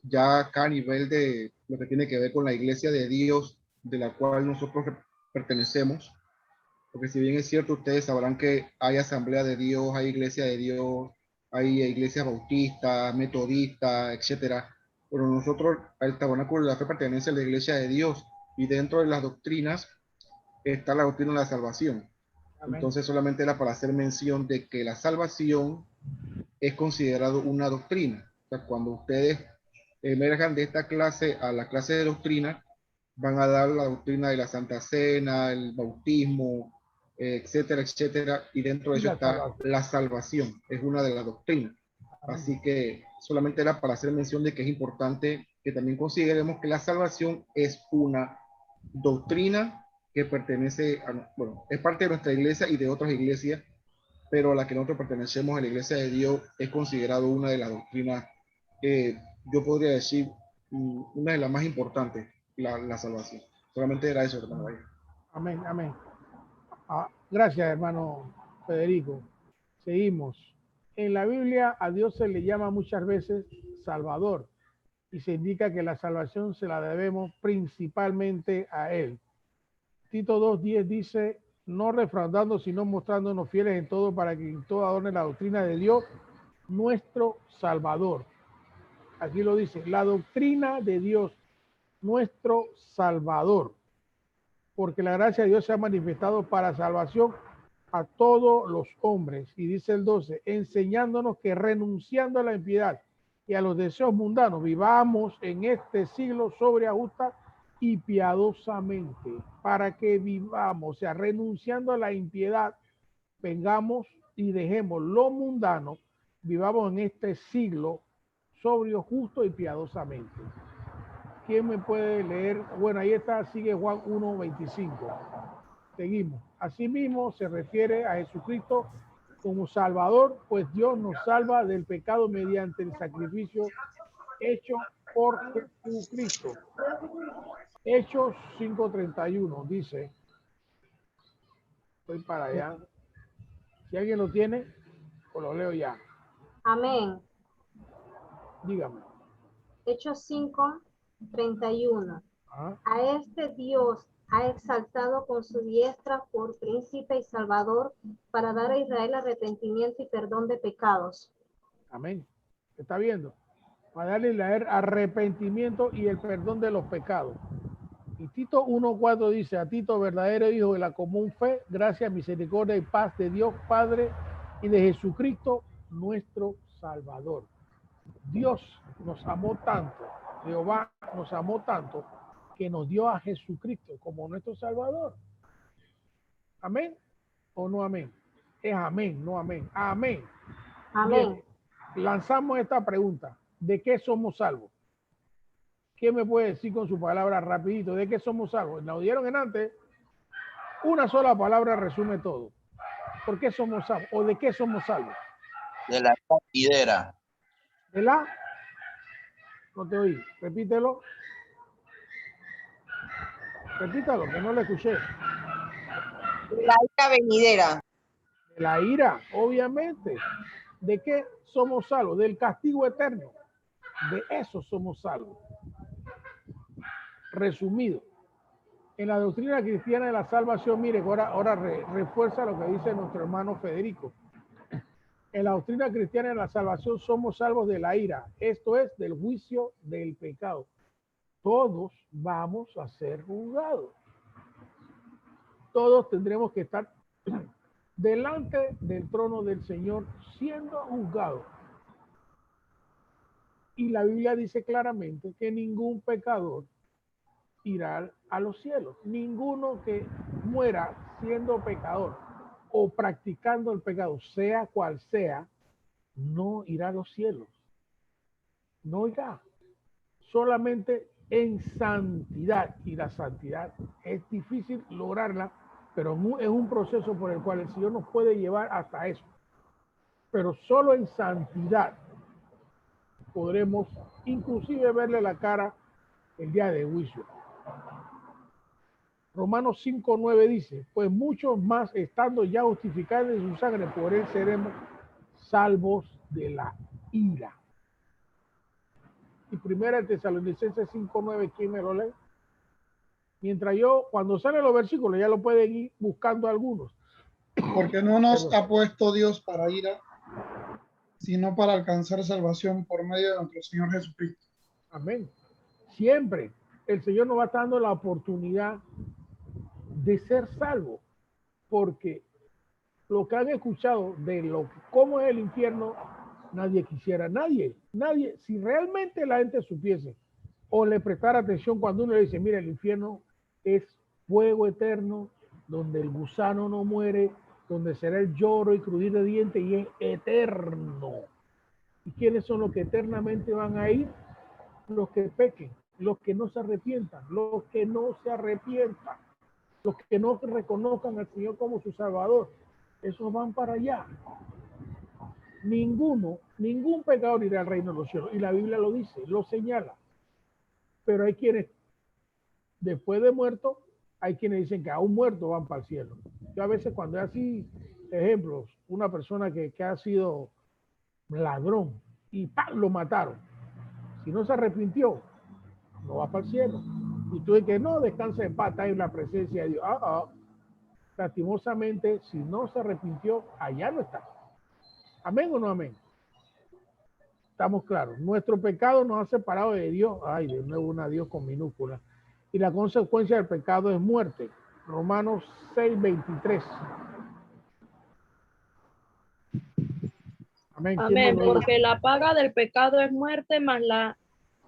[SPEAKER 9] ya acá a nivel de lo que tiene que ver con la iglesia de Dios, de la cual nosotros pertenecemos, porque si bien es cierto, ustedes sabrán que hay asamblea de Dios, hay iglesia de Dios, hay iglesias bautistas, metodistas, etcétera, pero nosotros, el tabernáculo de la fe pertenece a la iglesia de Dios, y dentro de las doctrinas está la doctrina de la salvación.
[SPEAKER 2] Amén.
[SPEAKER 9] Entonces solamente era para hacer mención de que la salvación es considerado una doctrina. O sea, cuando ustedes emerjan de esta clase a la clase de doctrina, van a dar la doctrina de la Santa Cena, el bautismo, etcétera, etcétera, y dentro de eso está la salvación, es una de las doctrinas. Así que solamente era para hacer mención de que es importante que también consideremos que la salvación es una doctrina que pertenece a, bueno, es parte de nuestra iglesia y de otras iglesias, pero a la que nosotros pertenecemos, a la iglesia de Dios, es considerado una de las doctrinas, yo podría decir, una de las más importantes, la salvación. Solamente era eso, hermano.
[SPEAKER 2] Amén. Gracias, hermano Federico. Seguimos. En la Biblia a Dios se le llama muchas veces Salvador y se indica que la salvación se la debemos principalmente a Él. Tito 2:10 dice, no refrendando, sino mostrándonos fieles en todo para que en todo adorne la doctrina de Dios, nuestro Salvador. Aquí lo dice, la doctrina de Dios, nuestro Salvador. Porque la gracia de Dios se ha manifestado para salvación a todos los hombres. Y dice el 12, enseñándonos que renunciando a la impiedad y a los deseos mundanos, vivamos en este siglo sobria, justa y piadosamente, para que vivamos, o sea, renunciando a la impiedad, vengamos y dejemos lo mundano, vivamos en este siglo sobrio, justo y piadosamente. ¿Quién me puede leer? Bueno, ahí está, sigue Juan 1:25. Seguimos. Asimismo se refiere a Jesucristo como Salvador, pues Dios nos salva del pecado mediante el sacrificio hecho por Jesucristo. Hechos 5:31 dice, voy para allá. Si alguien lo tiene, pues lo leo ya.
[SPEAKER 8] Amén.
[SPEAKER 2] Dígame.
[SPEAKER 8] Hechos 5:31.
[SPEAKER 2] Ajá.
[SPEAKER 8] A este Dios ha exaltado con su diestra por príncipe y salvador para dar a Israel arrepentimiento y perdón de pecados.
[SPEAKER 2] Amén. ¿Está viendo? Para darle el arrepentimiento y el perdón de los pecados. Y Tito 1:4 dice, a Tito, verdadero hijo de la común fe, gracia, misericordia y paz de Dios Padre y de Jesucristo, nuestro Salvador. Dios nos amó tanto, Jehová nos amó tanto, que nos dio a Jesucristo como nuestro Salvador. ¿Amén o no amén? Es amén, no amén. Amén.
[SPEAKER 8] Amén.
[SPEAKER 2] Bien, lanzamos esta pregunta. ¿De qué somos salvos? ¿Qué me puede decir con su palabra rapidito? ¿De qué somos salvos? ¿La oyeron en antes? Una sola palabra resume todo. ¿Por qué somos salvos? ¿O de qué somos salvos?
[SPEAKER 10] De la hidera.
[SPEAKER 2] ¿De la? No te oí. Repítelo. Repítalo, que no lo escuché.
[SPEAKER 11] De la ira venidera.
[SPEAKER 2] De la ira, obviamente. ¿De qué somos salvos? Del castigo eterno. De eso somos salvos. Resumido. En la doctrina cristiana de la salvación, mire, ahora refuerza lo que dice nuestro hermano Federico. En la doctrina cristiana de la salvación somos salvos de la ira, esto es, del juicio del pecado. Todos vamos a ser juzgados. Todos tendremos que estar delante del trono del Señor siendo juzgados. Y la Biblia dice claramente que ningún pecador irá a los cielos. Ninguno que muera siendo pecador o practicando el pecado, sea cual sea, no irá a los cielos. No irá. Solamente en santidad. Y la santidad es difícil lograrla, pero es un proceso por el cual el Señor nos puede llevar hasta eso. Pero solo en santidad podremos inclusive verle la cara el día de juicio. Romanos 5:9 dice, pues muchos más estando ya justificados en su sangre, por él seremos salvos de la ira. Y primera Tesalonicenses 5:9, ¿quién me lo lee? Mientras cuando salen los versículos, ya lo pueden ir buscando algunos.
[SPEAKER 7] Porque no nos ha puesto Dios para ira, sino para alcanzar salvación por medio de nuestro Señor Jesucristo.
[SPEAKER 2] Amén. Siempre el Señor nos va dando la oportunidad de ser salvo, porque lo que han escuchado de cómo es el infierno, nadie quisiera, nadie, si realmente la gente supiese o le prestara atención cuando uno le dice, mira, el infierno es fuego eterno, donde el gusano no muere, donde será el lloro y crujir de dientes y es eterno. ¿Y quiénes son los que eternamente van a ir? Los que pequen, los que no se arrepientan, los que no reconozcan al Señor como su Salvador. Esos van para allá. Ningún pecador irá al reino de los cielos. Y la Biblia lo dice, lo señala. Pero hay quienes, después de muerto, hay quienes dicen que aún muertos van para el cielo. Yo a veces cuando hay así ejemplos, una persona que ha sido ladrón y ¡pam!, lo mataron. Si no se arrepintió, no va para el cielo. Y tú dices que no, descansa en paz, está en la presencia de Dios. Lastimosamente, si no se arrepintió, allá no está. ¿Amén o no amén? Estamos claros. Nuestro pecado nos ha separado de Dios. Ay, de nuevo una Dios con minúscula. Y la consecuencia del pecado es muerte. Romanos 6:23. Amén.
[SPEAKER 11] Amén, porque la paga del pecado es muerte, mas la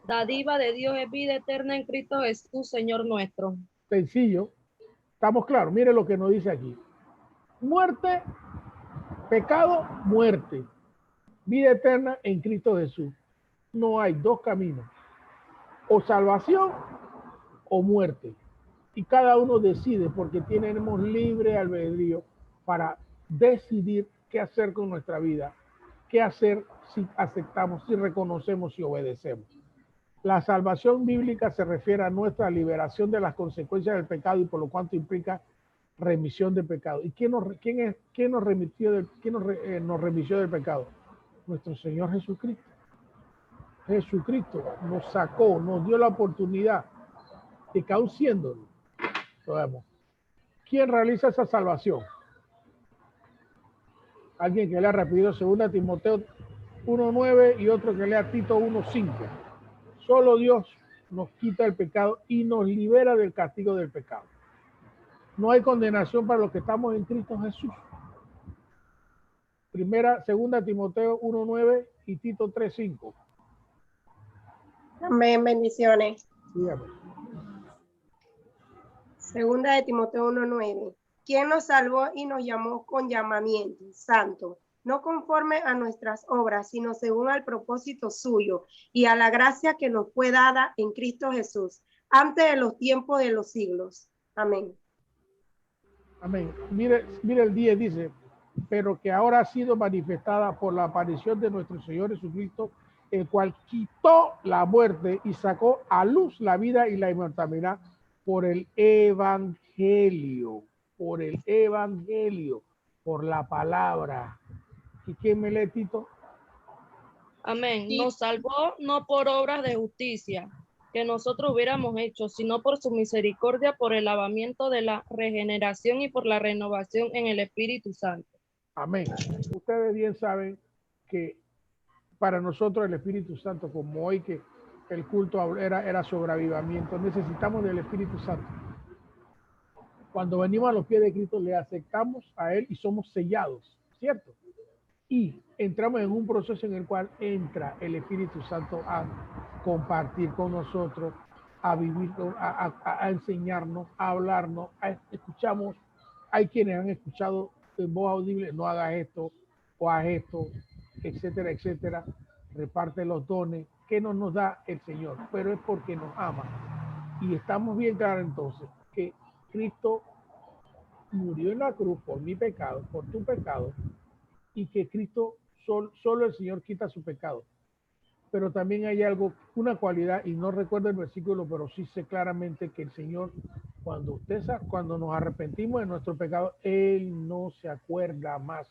[SPEAKER 11] dádiva de Dios es vida eterna en Cristo Jesús, Señor nuestro.
[SPEAKER 2] Sencillo. Estamos claros. Mire lo que nos dice aquí. Muerte, pecado, muerte. Vida eterna en Cristo Jesús. No hay dos caminos. O salvación o muerte. Y cada uno decide porque tenemos libre albedrío para decidir qué hacer con nuestra vida. Qué hacer si aceptamos, si reconocemos, si obedecemos. La salvación bíblica se refiere a nuestra liberación de las consecuencias del pecado y por lo cuanto implica remisión de pecado. ¿Y quién nos remitió nos remisió del pecado? Nuestro Señor Jesucristo. Jesucristo nos sacó, nos dio la oportunidad de que aún siéndolo, ¿quién realiza esa salvación? Alguien que lea rápido 2 Timoteo 1:9 y otro que lea Tito 1:5. Solo Dios nos quita el pecado y nos libera del castigo del pecado. No hay condenación para los que estamos en Cristo Jesús. 2 Timoteo 1:9 y Tito 3:5.
[SPEAKER 12] Amén, bendiciones.
[SPEAKER 2] Dígame.
[SPEAKER 12] 2 de Timoteo 1:9. ¿Quién nos salvó y nos llamó con llamamiento santo, no conforme a nuestras obras, sino según al propósito suyo y a la gracia que nos fue dada en Cristo Jesús, antes de los tiempos de los siglos? Amén.
[SPEAKER 2] Amén. Mire el 10 dice, pero que ahora ha sido manifestada por la aparición de nuestro Señor Jesucristo, el cual quitó la muerte y sacó a luz la vida y la inmortalidad por el evangelio, por la palabra. ¿Y quién me lee, Tito?
[SPEAKER 11] Amén. Nos salvó no por obras de justicia que nosotros hubiéramos hecho, sino por su misericordia, por el lavamiento de la regeneración y por la renovación en el Espíritu Santo.
[SPEAKER 2] Amén. Ustedes bien saben que para nosotros el Espíritu Santo, como hoy que el culto era sobre avivamiento, necesitamos del Espíritu Santo. Cuando venimos a los pies de Cristo, le aceptamos a Él y somos sellados, ¿cierto? Y entramos en un proceso en el cual entra el Espíritu Santo a compartir con nosotros, a vivir, a enseñarnos, a hablarnos, escuchamos. Hay quienes han escuchado en voz audible, no hagas esto o haz esto, etcétera, etcétera. Reparte los dones que nos da el Señor, pero es porque nos ama. Y estamos bien claros entonces que Cristo murió en la cruz por mi pecado, por tu pecado, y que Cristo, solo el Señor quita su pecado. Pero también hay algo, una cualidad, y no recuerdo el versículo, pero sí sé claramente que el Señor, cuando nos arrepentimos de nuestro pecado, Él no se acuerda más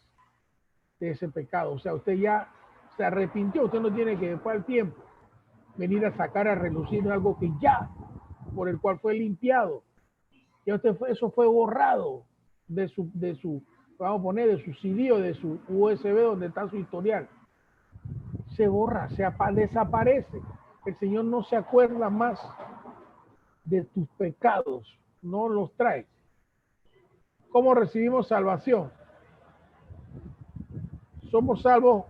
[SPEAKER 2] de ese pecado. O sea, usted ya se arrepintió, usted no tiene que después del tiempo venir a sacar a relucir algo que ya, por el cual fue limpiado. Ya eso fue borrado de su vamos a poner, de su CD o de su USB donde está su historial. Se borra, desaparece. El Señor no se acuerda más de tus pecados, no los trae. ¿Cómo recibimos salvación? Somos salvos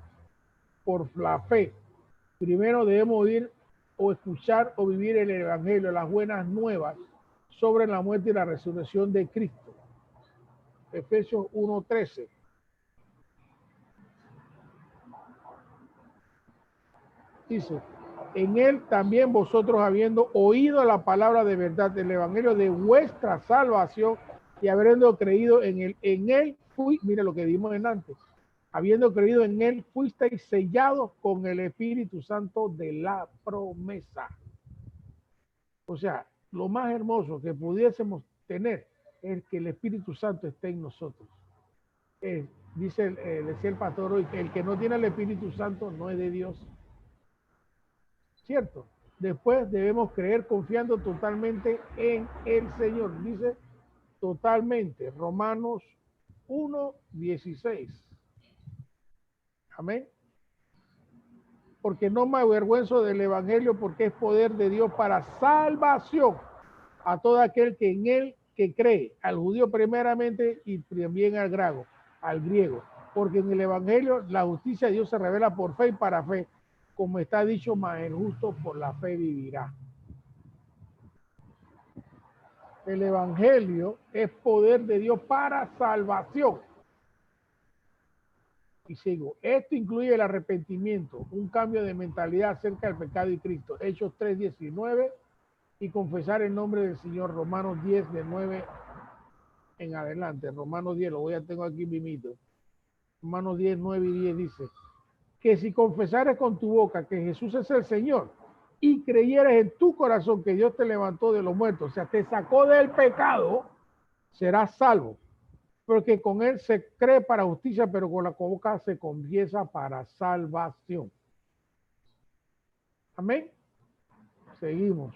[SPEAKER 2] por la fe. Primero debemos oír o escuchar o vivir el Evangelio, las buenas nuevas sobre la muerte y la resurrección de Cristo. Efesios 1:13. Dice, en él también vosotros, habiendo oído la palabra de verdad del evangelio de vuestra salvación y habiendo creído en él, mire lo que dimos en antes, habiendo creído en él, fuisteis sellados con el Espíritu Santo de la promesa. O sea, lo más hermoso que pudiésemos tener es que el Espíritu Santo esté en nosotros. Decía el pastor hoy, que el que no tiene el Espíritu Santo no es de Dios. ¿Cierto? Después debemos creer confiando totalmente en el Señor. Dice totalmente. Romanos 1:16. Amén. Porque no me avergüenzo del Evangelio, porque es poder de Dios para salvación a todo aquel que en él que cree, al judío primeramente y también al griego. Porque en el Evangelio la justicia de Dios se revela por fe y para fe. Como está dicho, mas el justo por la fe vivirá. El Evangelio es poder de Dios para salvación. Y sigo, esto incluye el arrepentimiento, un cambio de mentalidad acerca del pecado y Cristo. Hechos 3:19 y confesar el nombre del Señor. Romanos 10, de 9 en adelante. Romanos 10, tengo aquí mimito. Romanos 10, 9 y 10 dice que si confesares con tu boca que Jesús es el Señor y creyeres en tu corazón que Dios te levantó de los muertos, o sea, te sacó del pecado, serás salvo. Porque con él se cree para justicia, pero con la boca se confiesa para salvación. Amén. Seguimos.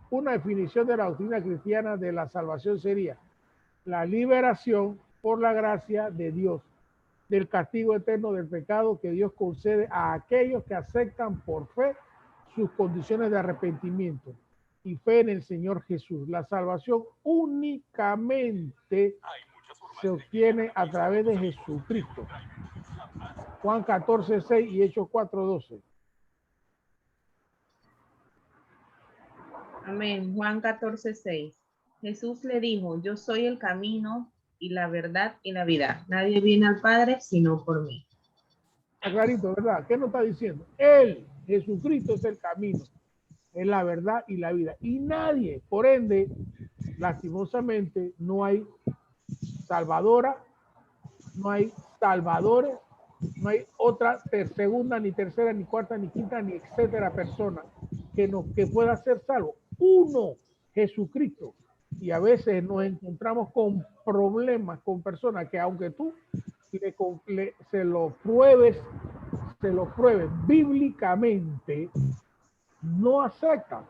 [SPEAKER 2] Una definición de la doctrina cristiana de la salvación sería la liberación por la gracia de Dios del castigo eterno del pecado que Dios concede a aquellos que aceptan por fe sus condiciones de arrepentimiento y fe en el Señor Jesús. La salvación únicamente se obtiene a través de Jesucristo. Juan 14:6 y Hechos 4:12.
[SPEAKER 3] Amén. Juan 14:6. Jesús le dijo, yo soy el camino y la verdad y la vida. Nadie viene al Padre sino por mí.
[SPEAKER 2] Está clarito, ¿verdad? ¿Qué nos está diciendo? Él, Jesucristo, es el camino, es la verdad y la vida. Y nadie, por ende, lastimosamente, no hay salvadora, no hay salvadores, no hay otra segunda, ni tercera, ni cuarta, ni quinta, ni etcétera persona que pueda ser salvo. Uno, Jesucristo. Y a veces nos encontramos con problemas, con personas que aunque tú se lo pruebes bíblicamente, no aceptan,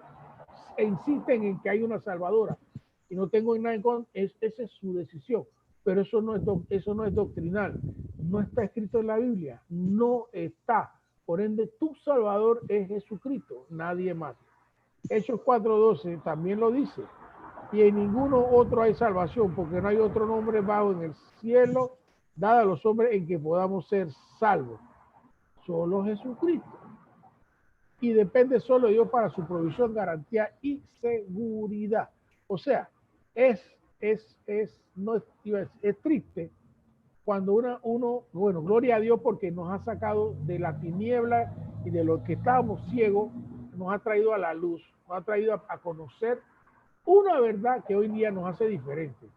[SPEAKER 2] e insisten en que hay una salvadora. Y no tengo nada en contra, esa es su decisión. Pero eso no es doctrinal. No está escrito en la Biblia. No está. Por ende, tu Salvador es Jesucristo, nadie más. Hechos 4:12 también lo dice. Y en ninguno otro hay salvación, porque no hay otro nombre bajo en el cielo dado a los hombres en que podamos ser salvos. Solo Jesucristo. Y depende solo de Dios para su provisión, garantía y seguridad. O sea, es triste cuando uno, bueno, gloria a Dios porque nos ha sacado de la tiniebla y de lo que estábamos ciegos, nos ha traído a la luz, nos ha traído a conocer una verdad que hoy día nos hace diferentes.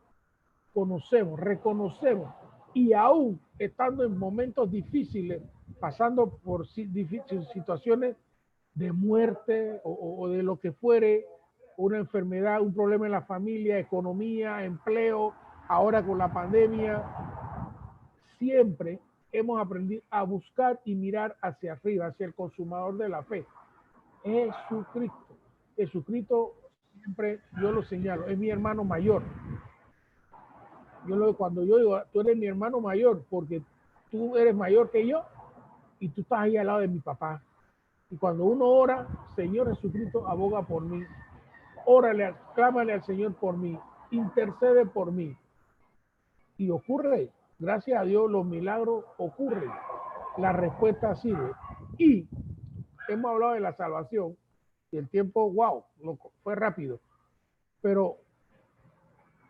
[SPEAKER 2] Conocemos, reconocemos, y aún estando en momentos difíciles, pasando por situaciones de muerte o de lo que fuere, una enfermedad, un problema en la familia, economía, empleo, ahora con la pandemia, siempre hemos aprendido a buscar y mirar hacia arriba, hacia el consumador de la fe. Jesucristo. Jesucristo, siempre yo lo señalo, es mi hermano mayor. Cuando yo digo, tú eres mi hermano mayor, porque tú eres mayor que yo y tú estás ahí al lado de mi papá. Y cuando uno ora, Señor Jesucristo, aboga por mí. Órale, clámale al Señor por mí, intercede por mí. Y ocurre, gracias a Dios, los milagros ocurren. La respuesta sirve. Y hemos hablado de la salvación y el tiempo, wow, fue rápido. Pero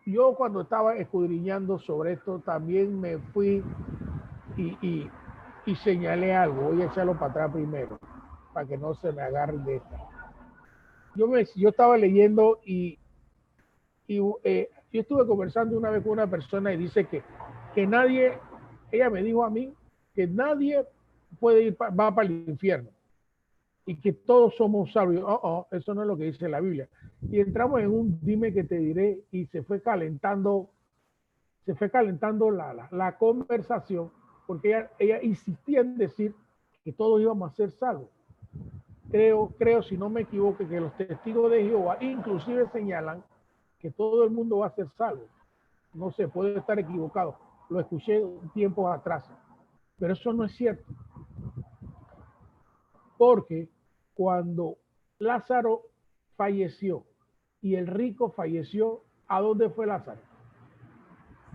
[SPEAKER 2] yo cuando estaba escudriñando sobre esto, también me fui y señalé algo. Voy a echarlo para atrás primero, para que no se me agarren de esta. Yo estaba leyendo y yo estuve conversando una vez con una persona y dice que nadie, ella me dijo a mí que nadie puede va para el infierno y que todos somos salvos. Eso no es lo que dice la Biblia. Y entramos en un dime que te diré y se fue calentando la conversación porque ella insistía en decir que todos íbamos a ser salvos. Creo, si no me equivoco, que los testigos de Jehová inclusive señalan que todo el mundo va a ser salvo. No sé, puede estar equivocado. Lo escuché tiempos atrás. Pero eso no es cierto. Porque cuando Lázaro falleció y el rico falleció, ¿a dónde fue Lázaro?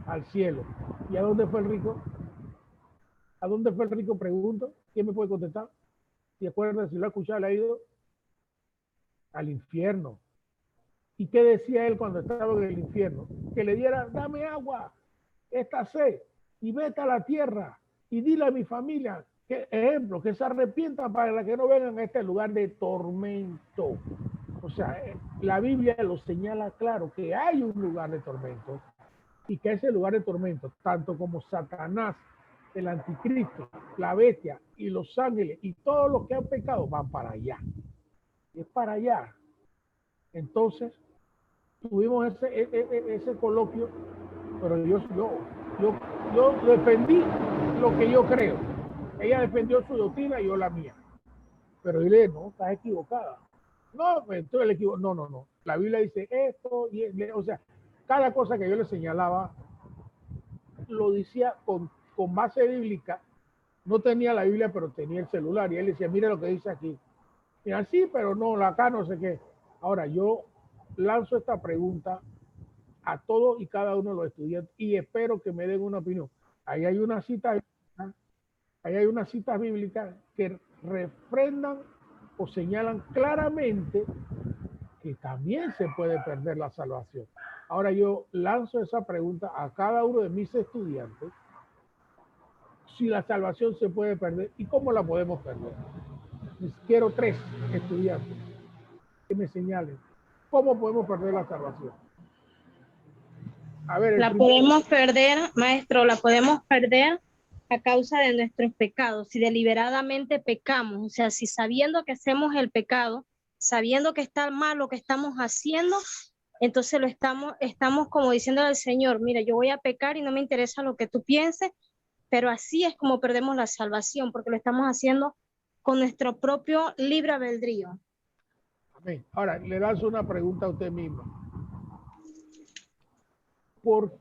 [SPEAKER 2] Al cielo. ¿Y a dónde fue el rico? ¿A dónde fue el rico? Pregunto. ¿Quién me puede contestar? ¿Se acuerdan? Si lo ha escuchado, le ha ido al infierno. ¿Y qué decía él cuando estaba en el infierno? Que le diera, dame agua, esta sed, y vete a la tierra, y dile a mi familia, ejemplo, que se arrepientan para que no vengan a este lugar de tormento. O sea, la Biblia lo señala claro, que hay un lugar de tormento, y que ese lugar de tormento, tanto como Satanás, el anticristo, la bestia y los ángeles y todos los que han pecado van para allá. Es para allá. Entonces, tuvimos ese coloquio, pero yo defendí lo que yo creo. Ella defendió su doctrina y yo la mía. Pero yo le dije, no, estás equivocada. No, entonces le equivoco. No. La Biblia dice esto, o sea, cada cosa que yo le señalaba, lo decía con base bíblica. No tenía la Biblia, pero tenía el celular. Y él decía, mira lo que dice aquí. Mira, sí, pero no, acá no sé qué. Ahora, yo lanzo esta pregunta a todos y cada uno de los estudiantes y espero que me den una opinión. Ahí hay una cita bíblica que refrendan o señalan claramente que también se puede perder la salvación. Ahora yo lanzo esa pregunta a cada uno de mis estudiantes, si la salvación se puede perder y cómo la podemos perder. Quiero 3 estudiantes que me señalen cómo podemos perder la salvación. A ver,
[SPEAKER 13] la podemos perder, maestro, la podemos perder a causa de nuestros pecados. Si deliberadamente pecamos, o sea, si sabiendo que hacemos el pecado, sabiendo que está mal lo que estamos haciendo, Entonces estamos como diciéndole al Señor, mira, yo voy a pecar y no me interesa lo que tú pienses, pero así es como perdemos la salvación, porque lo estamos haciendo con nuestro propio libre albedrío.
[SPEAKER 2] Amén. Ahora, le lanzo una pregunta a usted misma. ¿Por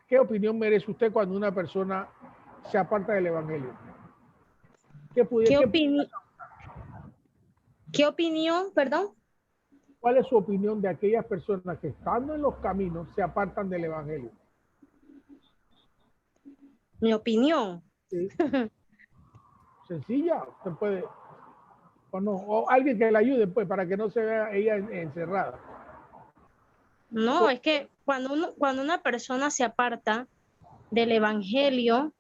[SPEAKER 2] qué opinión merece usted cuando una persona se aparta del Evangelio?
[SPEAKER 13] ¿Qué opinión, perdón?
[SPEAKER 2] ¿Cuál es su opinión de aquellas personas que estando en los caminos se apartan del Evangelio?
[SPEAKER 13] Mi opinión.
[SPEAKER 2] Sí. Sencilla, usted puede, o no, o alguien que le ayude, pues, para que no se vea ella encerrada.
[SPEAKER 13] No, es que cuando una persona se aparta del Evangelio,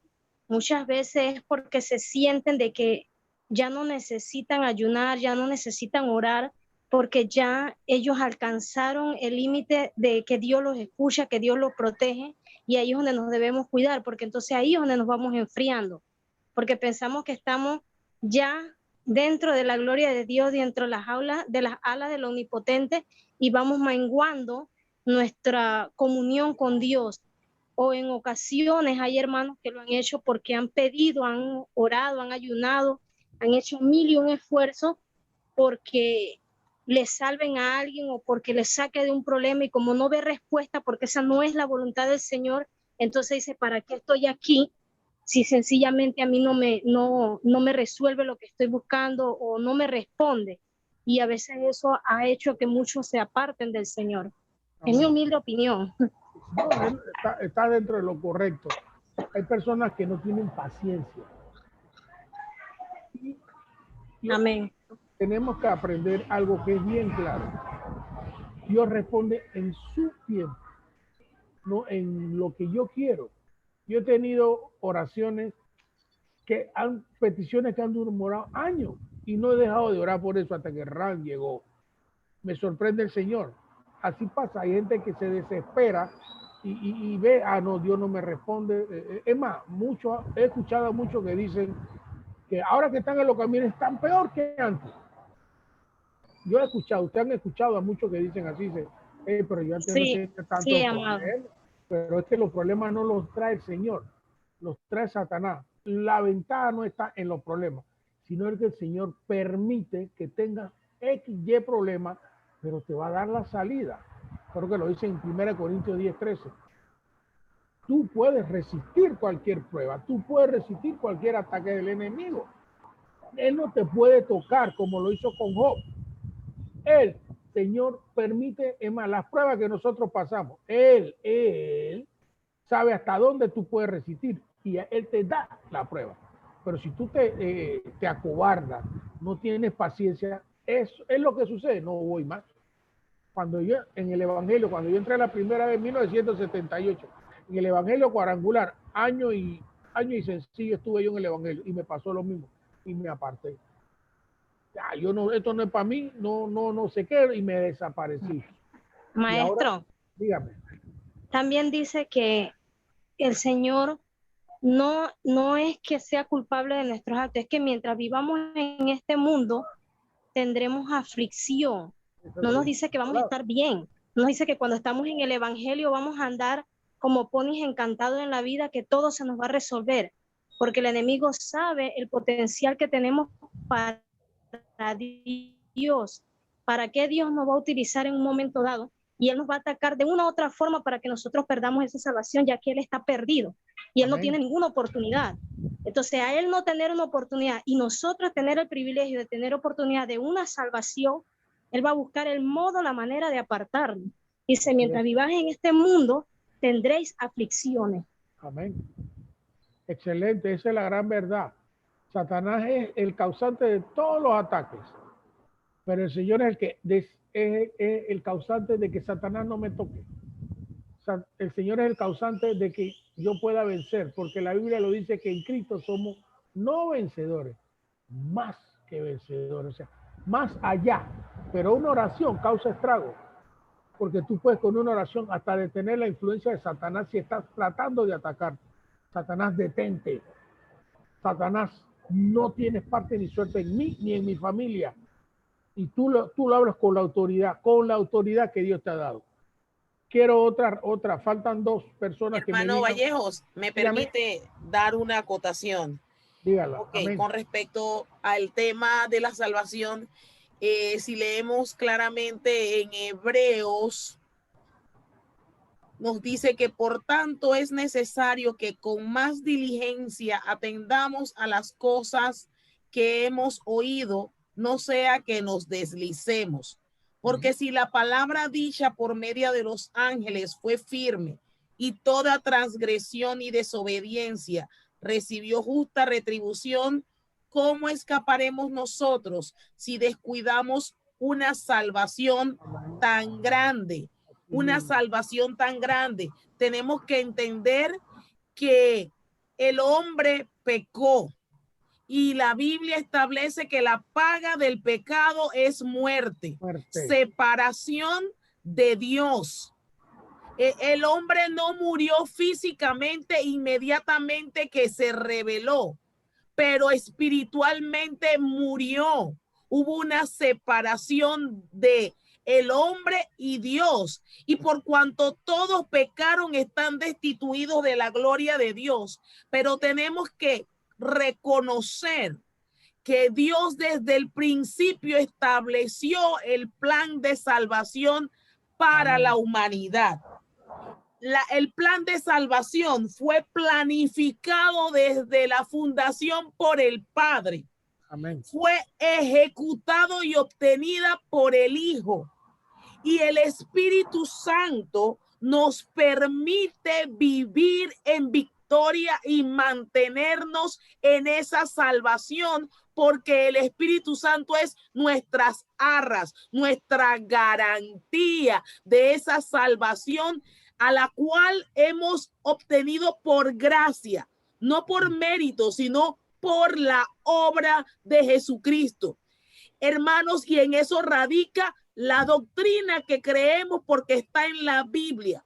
[SPEAKER 13] muchas veces es porque se sienten de que ya no necesitan ayunar, ya no necesitan orar, porque ya ellos alcanzaron el límite de que Dios los escucha, que Dios los protege, y ahí es donde nos debemos cuidar, porque entonces ahí es donde nos vamos enfriando, porque pensamos que estamos ya dentro de la gloria de Dios, dentro de las alas del Omnipotente, y vamos menguando nuestra comunión con Dios. O en ocasiones hay hermanos que lo han hecho porque han pedido, han orado, han ayunado, han hecho 1000 esfuerzos porque le salven a alguien o porque le saque de un problema, y como no ve respuesta porque esa no es la voluntad del Señor, entonces dice, ¿para qué estoy aquí si sencillamente a mí no me resuelve lo que estoy buscando o no me responde? Y a veces eso ha hecho que muchos se aparten del Señor. Es mi humilde opinión.
[SPEAKER 2] No, está dentro de lo correcto. Hay personas que no tienen paciencia.
[SPEAKER 13] Amén.
[SPEAKER 2] Tenemos que aprender algo que es bien claro. Dios responde en su tiempo, no en lo que yo quiero. Yo he tenido oraciones peticiones que han demorado años y no he dejado de orar por eso hasta que Ran llegó. Me sorprende el Señor. Así pasa, hay gente que se desespera y ve, no, Dios no me responde. Es más, he escuchado a muchos que dicen que ahora que están en los caminos están peor que antes. Yo he escuchado, ustedes han escuchado a muchos que dicen así, pero yo antes no tenía tantos problemas. Pero es que los problemas no los trae el Señor, los trae Satanás. La ventaja no está en los problemas, sino es que el Señor permite que tengas XY problemas, pero te va a dar la salida. Creo que lo dice en 1 Corintios 10:13. Tú puedes resistir cualquier prueba, tú puedes resistir cualquier ataque del enemigo. Él no te puede tocar como lo hizo con Job. El Señor permite, es más, las pruebas que nosotros pasamos, Él sabe hasta dónde tú puedes resistir y Él te da la prueba. Pero si tú te acobardas, no tienes paciencia, es lo que sucede, no voy más. Cuando yo, en el Evangelio, cuando yo entré la primera vez en 1978, en el Evangelio cuadrangular, año y sencillo estuve yo en el Evangelio y me pasó lo mismo y me aparté. Yo no, esto no es para mí, no sé qué, y me desaparecí.
[SPEAKER 13] Maestro,
[SPEAKER 2] ahora, dígame.
[SPEAKER 13] También dice que el Señor no es que sea culpable de nuestros actos, es que mientras vivamos en este mundo tendremos aflicción. No nos dice que vamos a estar bien, nos dice que cuando estamos en el Evangelio vamos a andar como ponis encantados en la vida, que todo se nos va a resolver, porque el enemigo sabe el potencial que tenemos para Dios, para qué Dios nos va a utilizar en un momento dado, y Él nos va a atacar de una u otra forma para que nosotros perdamos esa salvación, ya que Él está perdido y Él no tiene ninguna oportunidad. Entonces, a Él no tener una oportunidad y nosotros tener el privilegio de tener oportunidad de una salvación, Él va a buscar el modo, la manera de apartarnos. Dice, mientras vivas en este mundo, tendréis aflicciones.
[SPEAKER 2] Amén. Excelente, esa es la gran verdad. Satanás es el causante de todos los ataques, pero el Señor es el causante de que Satanás no me toque. El Señor es el causante de que yo pueda vencer, porque la Biblia lo dice que en Cristo somos no vencedores, más que vencedores, o sea, más allá. Pero una oración causa estrago, porque tú puedes con una oración hasta detener la influencia de Satanás si estás tratando de atacar. Satanás, detente. Satanás, no tienes parte ni suerte en mí ni en mi familia. y tú lo hablas con la autoridad que Dios te ha dado. Quiero otra. Faltan dos personas que me
[SPEAKER 6] Hermano
[SPEAKER 2] digan.
[SPEAKER 6] Vallejos, me
[SPEAKER 2] Dígame.
[SPEAKER 6] permite dar una acotación.
[SPEAKER 2] Dígala.
[SPEAKER 6] Ok,
[SPEAKER 2] Amén.
[SPEAKER 6] con respecto al tema de la salvación, si leemos claramente en Hebreos, nos dice que por tanto es necesario que con más diligencia atendamos a las cosas que hemos oído, no sea que nos deslicemos. Porque si la palabra dicha por medio de los ángeles fue firme y toda transgresión y desobediencia recibió justa retribución, ¿cómo escaparemos nosotros si descuidamos una salvación tan grande? Una salvación tan grande. Tenemos que entender que el hombre pecó y la Biblia establece que la paga del pecado es muerte. Separación de Dios. El hombre no murió físicamente inmediatamente que se rebeló, pero espiritualmente murió. Hubo una separación de el hombre y Dios, y por cuanto todos pecaron, están destituidos de la gloria de Dios. Pero tenemos que reconocer que Dios desde el principio estableció el plan de salvación para la humanidad. El plan de salvación fue planificado desde la fundación por el Padre.
[SPEAKER 2] Amén.
[SPEAKER 6] Fue ejecutado y obtenida por el Hijo. Y el Espíritu Santo nos permite vivir en victoria y mantenernos en esa salvación, porque el Espíritu Santo es nuestras arras, nuestra garantía de esa salvación a la cual hemos obtenido por gracia, no por mérito, sino por la obra de Jesucristo. Hermanos, y en eso radica la doctrina que creemos, porque está en la Biblia.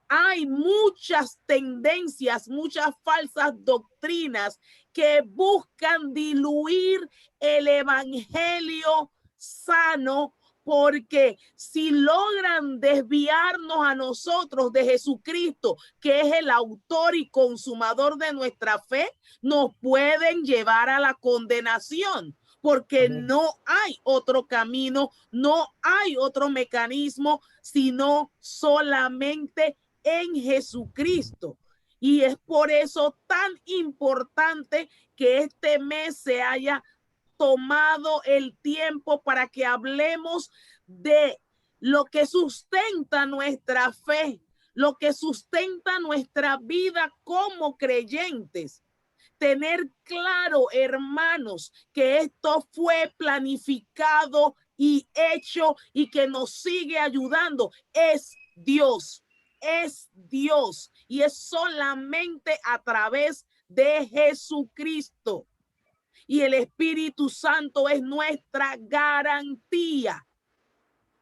[SPEAKER 6] Hay muchas tendencias, muchas falsas doctrinas que buscan diluir el evangelio sano, porque si logran desviarnos a nosotros de Jesucristo, que es el autor y consumador de nuestra fe, nos pueden llevar a la condenación. Porque no hay otro camino, no hay otro mecanismo, sino solamente en Jesucristo. Y es por eso tan importante que este mes se haya tomado el tiempo para que hablemos de lo que sustenta nuestra fe, lo que sustenta nuestra vida como creyentes. Tener claro, hermanos, que esto fue planificado y hecho, y que nos sigue ayudando. Es Dios y es solamente a través de Jesucristo. Y el Espíritu Santo es nuestra garantía.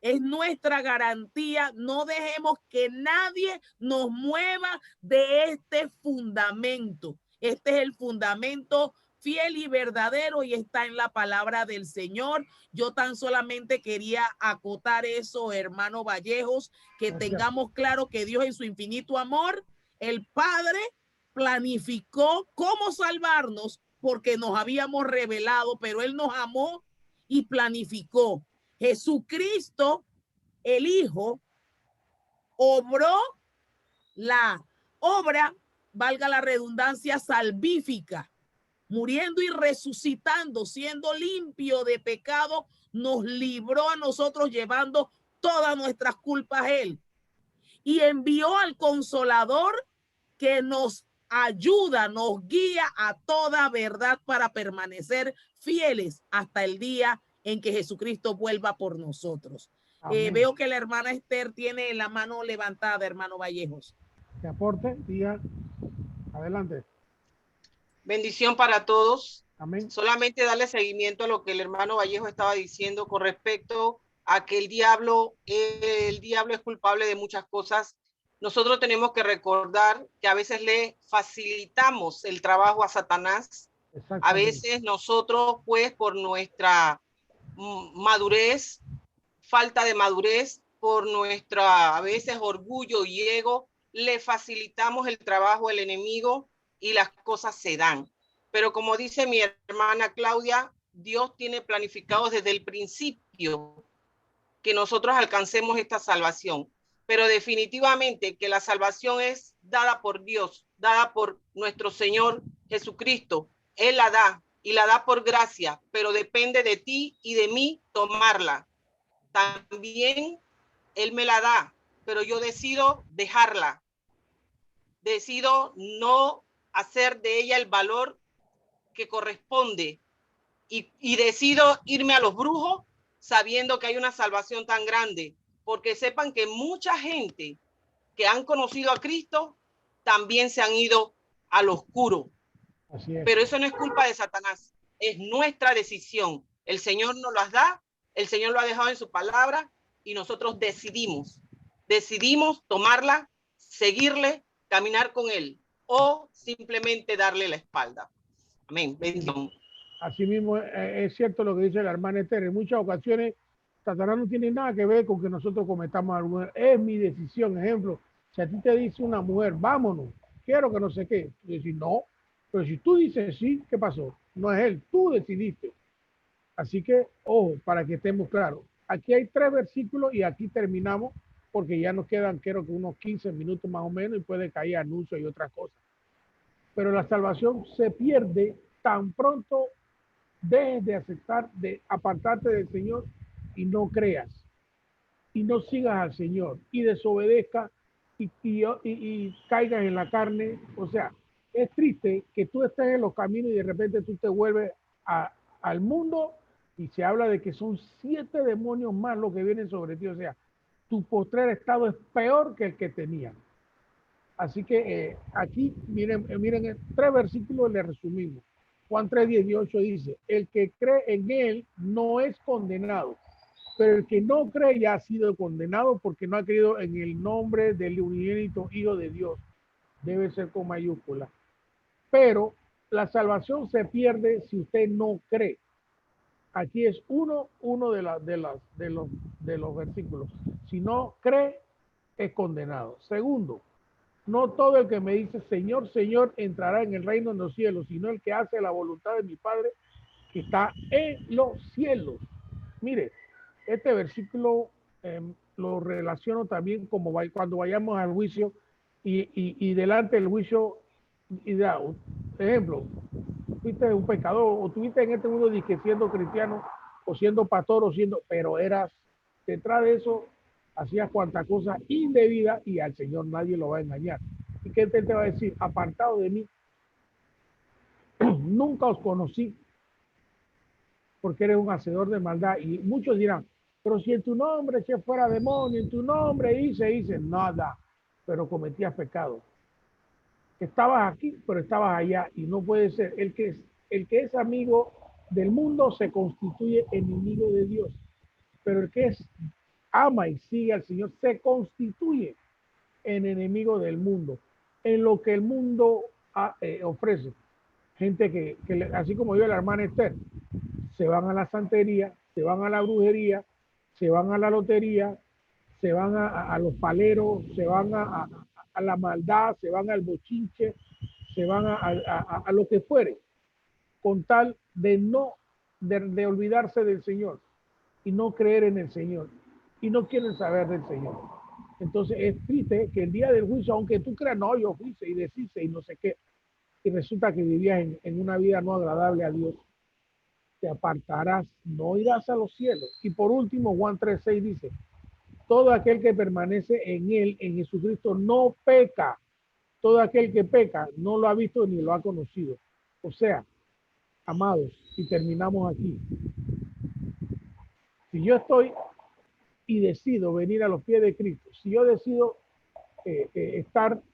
[SPEAKER 6] Es nuestra garantía. No dejemos que nadie nos mueva de este fundamento. Este es el fundamento fiel y verdadero, y está en la palabra del Señor. Yo tan solamente quería acotar eso, hermano Vallejos, que tengamos claro que Dios en su infinito amor, el Padre planificó cómo salvarnos, porque nos habíamos rebelado, pero Él nos amó y planificó. Jesucristo, el Hijo, obró la obra, valga la redundancia, salvífica, muriendo y resucitando, siendo limpio de pecado, nos libró a nosotros, llevando todas nuestras culpas a Él. Y envió al Consolador, que nos ayuda, nos guía a toda verdad, para permanecer fieles hasta el día en que Jesucristo vuelva por nosotros. Veo que la hermana Esther tiene la mano levantada, hermano Vallejos.
[SPEAKER 2] Que aporte, diga, adelante.
[SPEAKER 14] Bendición para todos.
[SPEAKER 2] Amén.
[SPEAKER 14] Solamente darle seguimiento a lo que el hermano Vallejo estaba diciendo con respecto a que el diablo es culpable de muchas cosas. Nosotros tenemos que recordar que a veces le facilitamos el trabajo a Satanás. A veces nosotros, pues, por nuestra madurez, falta de madurez, por nuestra a veces orgullo y ego, le facilitamos el trabajo al enemigo y las cosas se dan. Pero como dice mi hermana Claudia, Dios tiene planificado desde el principio que nosotros alcancemos esta salvación. Pero definitivamente que la salvación es dada por Dios, dada por nuestro Señor Jesucristo. Él la da y la da por gracia, pero depende de ti y de mí tomarla. También Él me la da, pero yo decido dejarla. Decido no hacer de ella el valor que corresponde y decido irme a los brujos sabiendo que hay una salvación tan grande, porque sepan que mucha gente que han conocido a Cristo también se han ido al oscuro.
[SPEAKER 2] Así es.
[SPEAKER 14] Pero eso no es culpa de Satanás, es nuestra decisión. El Señor nos las da, el Señor lo ha dejado en su palabra y nosotros decidimos tomarla, seguirle, caminar con él o simplemente darle la espalda. Amén. Bendición.
[SPEAKER 2] Así mismo es cierto lo que dice la hermana Esther. En muchas ocasiones, Satanás no tiene nada que ver con que nosotros cometamos algún error. Es mi decisión. Ejemplo, si a ti te dice una mujer, vámonos, quiero que no sé qué, tú dices no, pero si tú dices sí, ¿qué pasó? No es él, tú decidiste. Así que, ojo, para que estemos claros. Aquí hay 3 versículos y aquí terminamos porque ya nos quedan, creo que unos 15 minutos más o menos y puede caer anuncio y otras cosas. Pero la salvación se pierde tan pronto dejes de aceptar, de apartarte del Señor y no creas y no sigas al Señor y desobedezcas y caigas en la carne. O sea, es triste que tú estés en los caminos y de repente tú te vuelves al mundo y se habla de que son 7 demonios más los que vienen sobre ti. O sea, tu postrer estado es peor que el que tenías. Así que aquí, miren, 3 versículos le resumimos. Juan 3:18 dice, el que cree en él no es condenado, pero el que no cree ya ha sido condenado porque no ha creído en el nombre del unigénito Hijo de Dios. Debe ser con mayúscula. Pero la salvación se pierde si usted no cree. Aquí es uno de los versículos. Si no cree, es condenado. Segundo, no todo el que me dice Señor, Señor entrará en el reino de los cielos, sino el que hace la voluntad de mi Padre que está en los cielos. Mire, este versículo lo relaciono también como cuando vayamos al juicio y delante del juicio, ejemplo, fuiste un pecador o tuviste en este mundo que siendo cristiano o siendo pastor o siendo, pero eras detrás de eso, hacías cuanta cosa indebida y al Señor nadie lo va a engañar. ¿Y qué te va a decir? Apartado de mí, nunca os conocí porque eres un hacedor de maldad. Y muchos dirán, pero si en tu nombre eché fuera demonio, en tu nombre hice nada, pero cometías pecado. Estabas aquí, pero estabas allá y no puede ser. El que es amigo del mundo se constituye enemigo de Dios, pero el que ama y sigue al Señor se constituye en enemigo del mundo, en lo que el mundo ofrece. Gente que así como yo, la hermana Esther, se van a la santería, se van a la brujería, se van a la lotería, se van a los paleros, se van a la maldad, se van al bochinche, se van a lo que fuere, con tal de no de olvidarse del Señor y no creer en el Señor y no quieren saber del Señor. Entonces es triste que el día del juicio, aunque tú creas, no, yo hice y deshice y no sé qué, y resulta que vivías en una vida no agradable a Dios, te apartarás, no irás a los cielos. Y por último, Juan 3:6 dice, todo aquel que permanece en él, en Jesucristo, no peca. Todo aquel que peca no lo ha visto ni lo ha conocido. O sea, amados, y terminamos aquí. Si yo estoy y decido venir a los pies de Cristo, si yo decido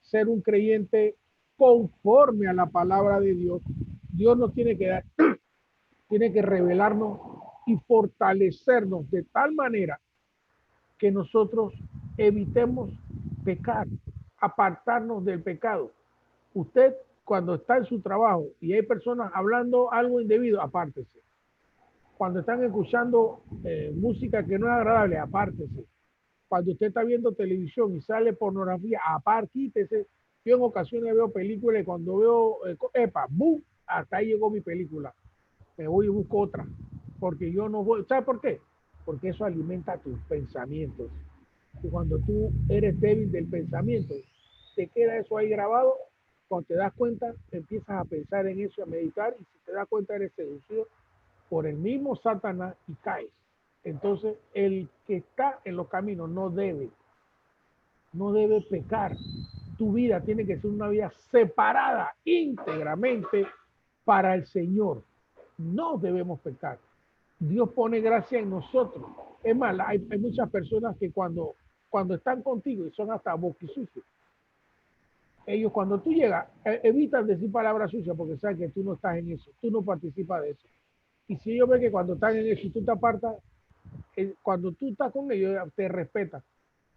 [SPEAKER 2] ser un creyente conforme a la palabra de Dios, Dios nos tiene que dar, tiene que revelarnos y fortalecernos de tal manera que nosotros evitemos pecar, apartarnos del pecado. Usted, cuando está en su trabajo y hay personas hablando algo indebido, apártese. Cuando están escuchando música que no es agradable, apártese. Cuando usted está viendo televisión y sale pornografía, aparte, quítese. Yo en ocasiones veo películas y cuando veo, ¡bum! Hasta ahí llegó mi película. Me voy y busco otra. Porque yo no voy. ¿Sabes por qué? Porque eso alimenta tus pensamientos. Y cuando tú eres débil del pensamiento, te queda eso ahí grabado. Cuando te das cuenta, empiezas a pensar en eso, a meditar, y si te das cuenta, eres seducido por el mismo Satanás y caes. Entonces, el que está en los caminos no debe pecar. Tu vida tiene que ser una vida separada íntegramente para el Señor. No debemos pecar. Dios pone gracia en nosotros. Es más, hay muchas personas que cuando están contigo y son hasta boquisucios, ellos cuando tú llegas, evitan decir palabras sucias porque saben que tú no estás en eso, tú no participas de eso. Y si ellos ven que cuando están en eso y tú te apartas, cuando tú estás con ellos, te respetan.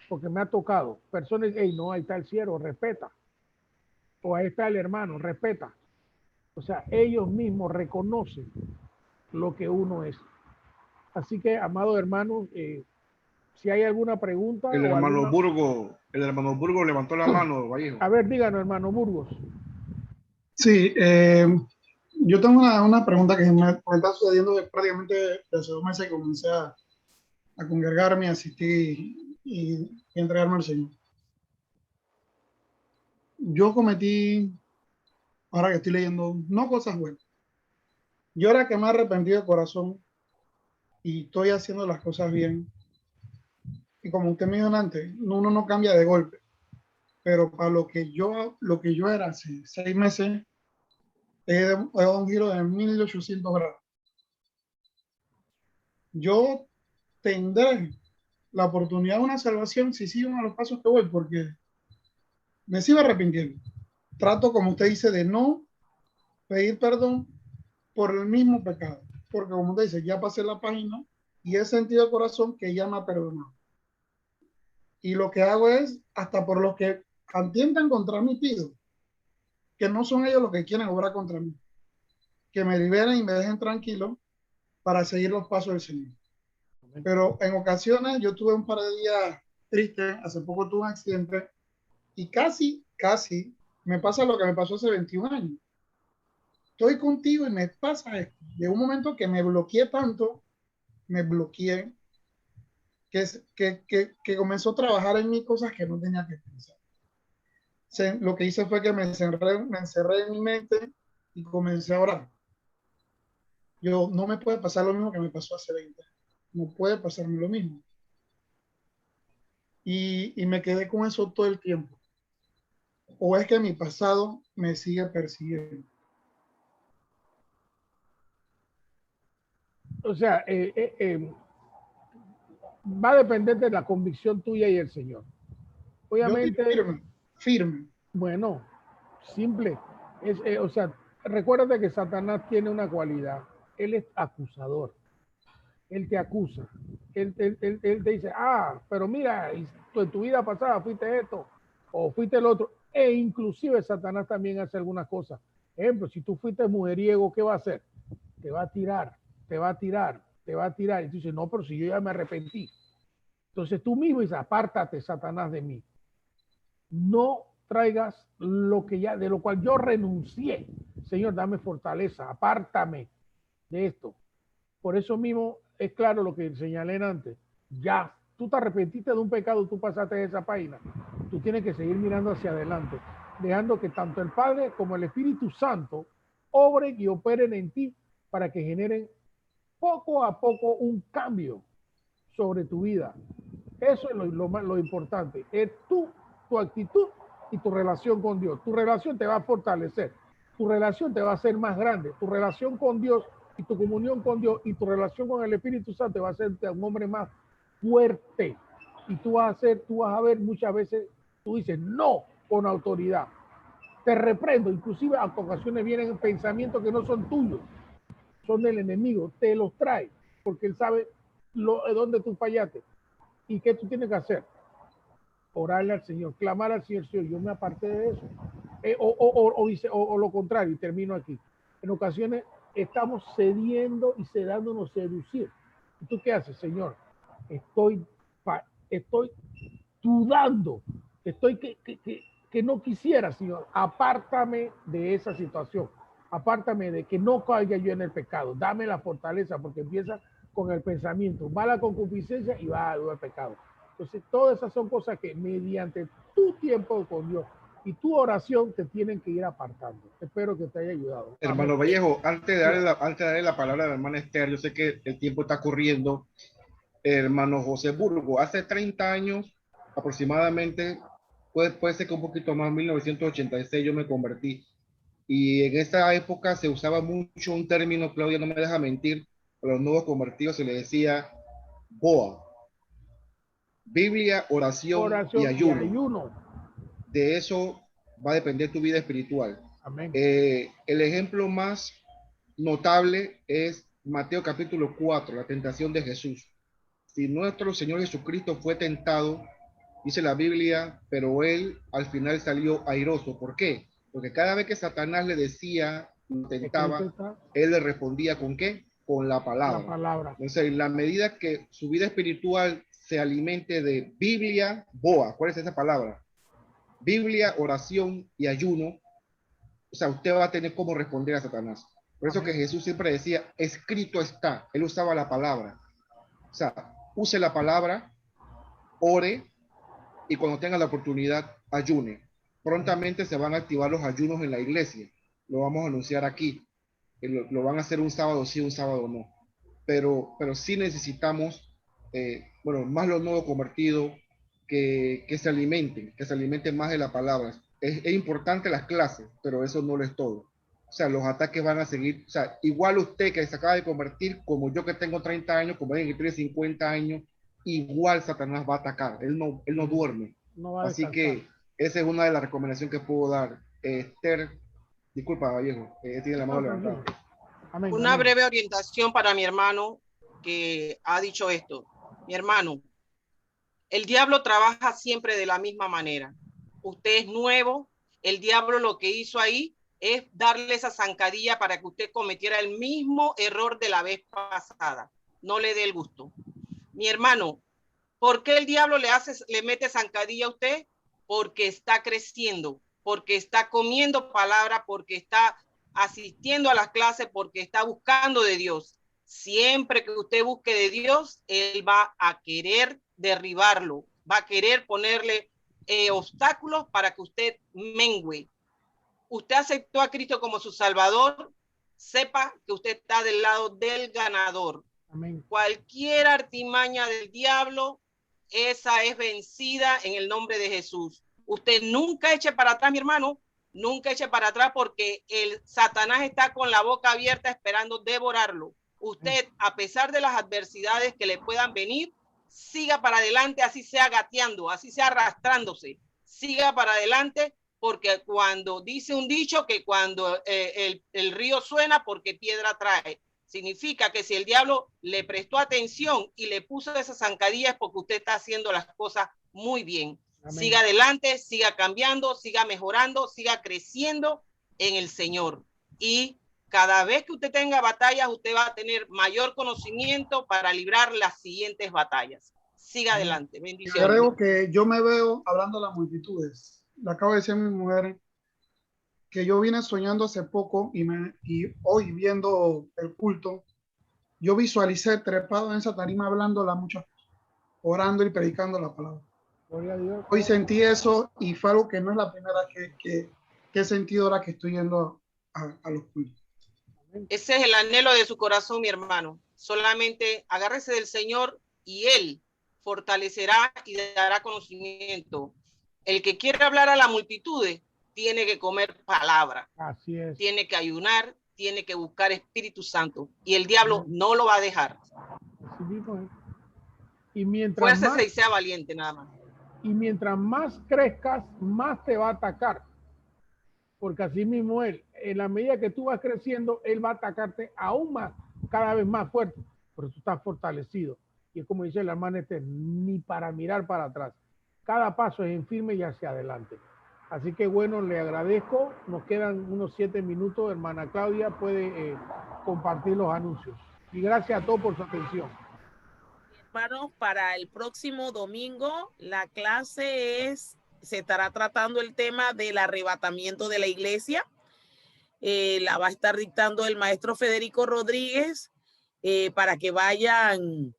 [SPEAKER 2] Porque me ha tocado personas, hey, no, ahí está el cielo, respeta. O ahí está el hermano, respeta. O sea, ellos mismos reconocen lo que uno es. Así que, amados hermanos, si hay alguna pregunta.
[SPEAKER 9] El hermano Burgo levantó la mano, Vallejo.
[SPEAKER 2] A ver, díganos, hermano Burgos.
[SPEAKER 7] Sí, yo tengo una pregunta que me está sucediendo prácticamente desde hace 2 meses que comencé a congregarme, a asistir y entregarme al Señor. Yo cometí, ahora que estoy leyendo, no cosas buenas. Yo ahora que me he arrepentido de corazón y estoy haciendo las cosas bien, y como usted me dijo antes, uno no cambia de golpe, pero para lo que yo era hace 6 meses, he dado un giro de 1800 grados. Yo tendré la oportunidad de una salvación si sigo a los pasos que voy, porque me sigo arrepintiendo. Trato, como usted dice, de no pedir perdón por el mismo pecado, porque como usted dice, ya pasé la página y he sentido de corazón que ya me ha perdonado. Y lo que hago es, hasta por los que atientan contra mí, pido que no son ellos los que quieren obrar contra mí, que me liberen y me dejen tranquilo para seguir los pasos del Señor. Pero en ocasiones yo tuve un par de días tristes, hace poco tuve un accidente y casi me pasa lo que me pasó hace 21 años. Estoy contigo y me pasa esto. De un momento que me bloqueé tanto, que comenzó a trabajar en mí cosas que no tenía que pensar. Lo que hice fue que me encerré en mi mente y comencé a orar. No me puede pasar lo mismo que me pasó hace 20 años. No puede pasarme lo mismo. Y me quedé con eso todo el tiempo. ¿O es que mi pasado me sigue persiguiendo?
[SPEAKER 2] O sea, va a depender de la convicción tuya y el Señor. Obviamente.
[SPEAKER 7] Firme.
[SPEAKER 2] Bueno, simple. O sea, recuérdate que Satanás tiene una cualidad. Él es acusador. Él te acusa. Él te dice, pero mira, en tu vida pasada fuiste esto o fuiste el otro. E inclusive Satanás también hace algunas cosas. Ejemplo, si tú fuiste mujeriego, ¿qué va a hacer? Te va a tirar. Y tú dices, no, pero si yo ya me arrepentí. Entonces tú mismo dices, apártate, Satanás, de mí. No traigas de lo cual yo renuncié. Señor, dame fortaleza, apártame de esto. Por eso mismo es claro lo que señalé antes. Ya, tú te arrepentiste de un pecado, tú pasaste de esa página. Tú tienes que seguir mirando hacia adelante, dejando que tanto el Padre como el Espíritu Santo obren y operen en ti para que generen poco a poco un cambio sobre tu vida. Eso es lo importante. Es tu actitud y tu relación con Dios. Tu relación te va a fortalecer. Tu relación te va a hacer más grande. Tu relación con Dios y tu comunión con Dios y tu relación con el Espíritu Santo va a hacerte un hombre más fuerte. Y tú vas a ver muchas veces, tú dices no con autoridad. Te reprendo. Inclusive a ocasiones vienen pensamientos que no son tuyos, son del enemigo. Te los trae porque él sabe dónde tú fallaste. ¿Y qué tú tienes que hacer? Orarle al Señor, clamar al Señor, yo me aparté de eso. O lo contrario, y termino aquí. En ocasiones estamos cediendo y dándonos seducir. ¿Y tú qué haces, Señor? Estoy dudando, que no quisiera, Señor. Apártame de esa situación. Apártame de que no caiga yo en el pecado. Dame la fortaleza, porque empieza con el pensamiento. Va la concupiscencia y va al pecado. Entonces, todas esas son cosas que mediante tu tiempo con Dios y tu oración te tienen que ir apartando. Espero que te haya ayudado.
[SPEAKER 9] Hermano
[SPEAKER 2] Amén.
[SPEAKER 9] Vallejo, antes de darle la palabra a la hermana Esther, yo sé que el tiempo está corriendo. Hermano José Burgo, hace 30 años aproximadamente, puede ser que un poquito más, 1986 yo me convertí. Y en esa época se usaba mucho un término, Claudia no me deja mentir, a los nuevos convertidos se les decía BOA. Biblia, oración y ayuno. De eso va a depender tu vida espiritual.
[SPEAKER 2] Amén.
[SPEAKER 9] El ejemplo más notable es Mateo capítulo 4, la tentación de Jesús. Si nuestro Señor Jesucristo fue tentado, dice la Biblia, pero él al final salió airoso. ¿Por qué? Porque cada vez que Satanás le decía, lo tentaba, él le respondía ¿con qué? Con la palabra.
[SPEAKER 2] La palabra.
[SPEAKER 9] Entonces, en la medida que su vida espiritual se alimente de Biblia, BOA, ¿cuál es esa palabra? Biblia, oración y ayuno, o sea, usted va a tener cómo responder a Satanás. Por eso que Jesús siempre decía, escrito está. Él usaba la palabra. O sea, use la palabra, ore, y cuando tenga la oportunidad, ayune. Prontamente se van a activar los ayunos en la iglesia. Lo vamos a anunciar aquí. Lo van a hacer un sábado sí, un sábado no. Pero sí necesitamos, más los nuevos convertidos, que se alimenten más de la palabra. Es importante las clases, pero eso no lo es todo. O sea, los ataques van a seguir. O sea, igual usted que se acaba de convertir, como yo que tengo 30 años, como alguien que tiene 50 años, igual Satanás va a atacar. Él no duerme.
[SPEAKER 2] No
[SPEAKER 9] Así que esa es una de las recomendaciones que puedo dar. Esther, disculpa, Vallejo, tiene la mano levantada.
[SPEAKER 14] Una breve orientación para mi hermano que ha dicho esto. Mi hermano, el diablo trabaja siempre de la misma manera. Usted es nuevo. El diablo lo que hizo ahí es darle esa zancadilla para que usted cometiera el mismo error de la vez pasada. No le dé el gusto. Mi hermano, ¿por qué el diablo le mete zancadilla a usted? Porque está creciendo, porque está comiendo palabra, porque está asistiendo a las clases, porque está buscando de Dios. Siempre que usted busque de Dios, él va a querer derribarlo, va a querer ponerle obstáculos para que usted mengüe. Usted aceptó a Cristo como su Salvador, sepa que usted está del lado del ganador.
[SPEAKER 2] Amén.
[SPEAKER 14] Cualquier artimaña del diablo, esa es vencida en el nombre de Jesús. Usted nunca eche para atrás, mi hermano, nunca eche para atrás, porque el Satanás está con la boca abierta esperando devorarlo. Usted, a pesar de las adversidades que le puedan venir, siga para adelante, así sea gateando, así sea arrastrándose, siga para adelante, porque cuando dice un dicho que cuando el río suena, porque piedra trae. Significa que si el diablo le prestó atención y le puso esas zancadillas, porque usted está haciendo las cosas muy bien. Amén. Siga adelante, siga cambiando, siga mejorando, siga creciendo en el Señor. Y cada vez que usted tenga batallas, usted va a tener mayor conocimiento para librar las siguientes batallas. Siga adelante. Bendiciones.
[SPEAKER 7] Creo que yo me veo hablando a las multitudes. Le acabo de decir a mi mujer que yo vine soñando hace poco y hoy viendo el culto, yo visualicé trepado en esa tarima hablando a muchas, orando y predicando la palabra.
[SPEAKER 2] Gloria a Dios.
[SPEAKER 7] Hoy sentí eso y fue algo que no es la primera que he sentido ahora que estoy yendo a los cultos.
[SPEAKER 14] Ese es el anhelo de su corazón, mi hermano. Solamente agárrese del Señor y Él fortalecerá y dará conocimiento. El que quiere hablar a la multitud tiene que comer palabra.
[SPEAKER 2] Así es.
[SPEAKER 14] Tiene que ayunar, tiene que buscar Espíritu Santo. Y el diablo no lo va a dejar.
[SPEAKER 2] Así mismo es. Y mientras
[SPEAKER 14] fuércese y sea valiente, nada más.
[SPEAKER 2] Y mientras más crezcas, más te va a atacar. Porque así mismo él, en la medida que tú vas creciendo, él va a atacarte aún más, cada vez más fuerte. Pero tú estás fortalecido. Y es como dice la hermana Esther, ni para mirar para atrás. Cada paso es en firme y hacia adelante. Así que bueno, le agradezco. Nos quedan unos 7 minutos. Hermana Claudia puede compartir los anuncios. Y gracias a todos por su atención.
[SPEAKER 6] Hermanos, para el próximo domingo la clase se estará tratando el tema del arrebatamiento de la iglesia. La va a estar dictando el maestro Federico Rodríguez para que vayan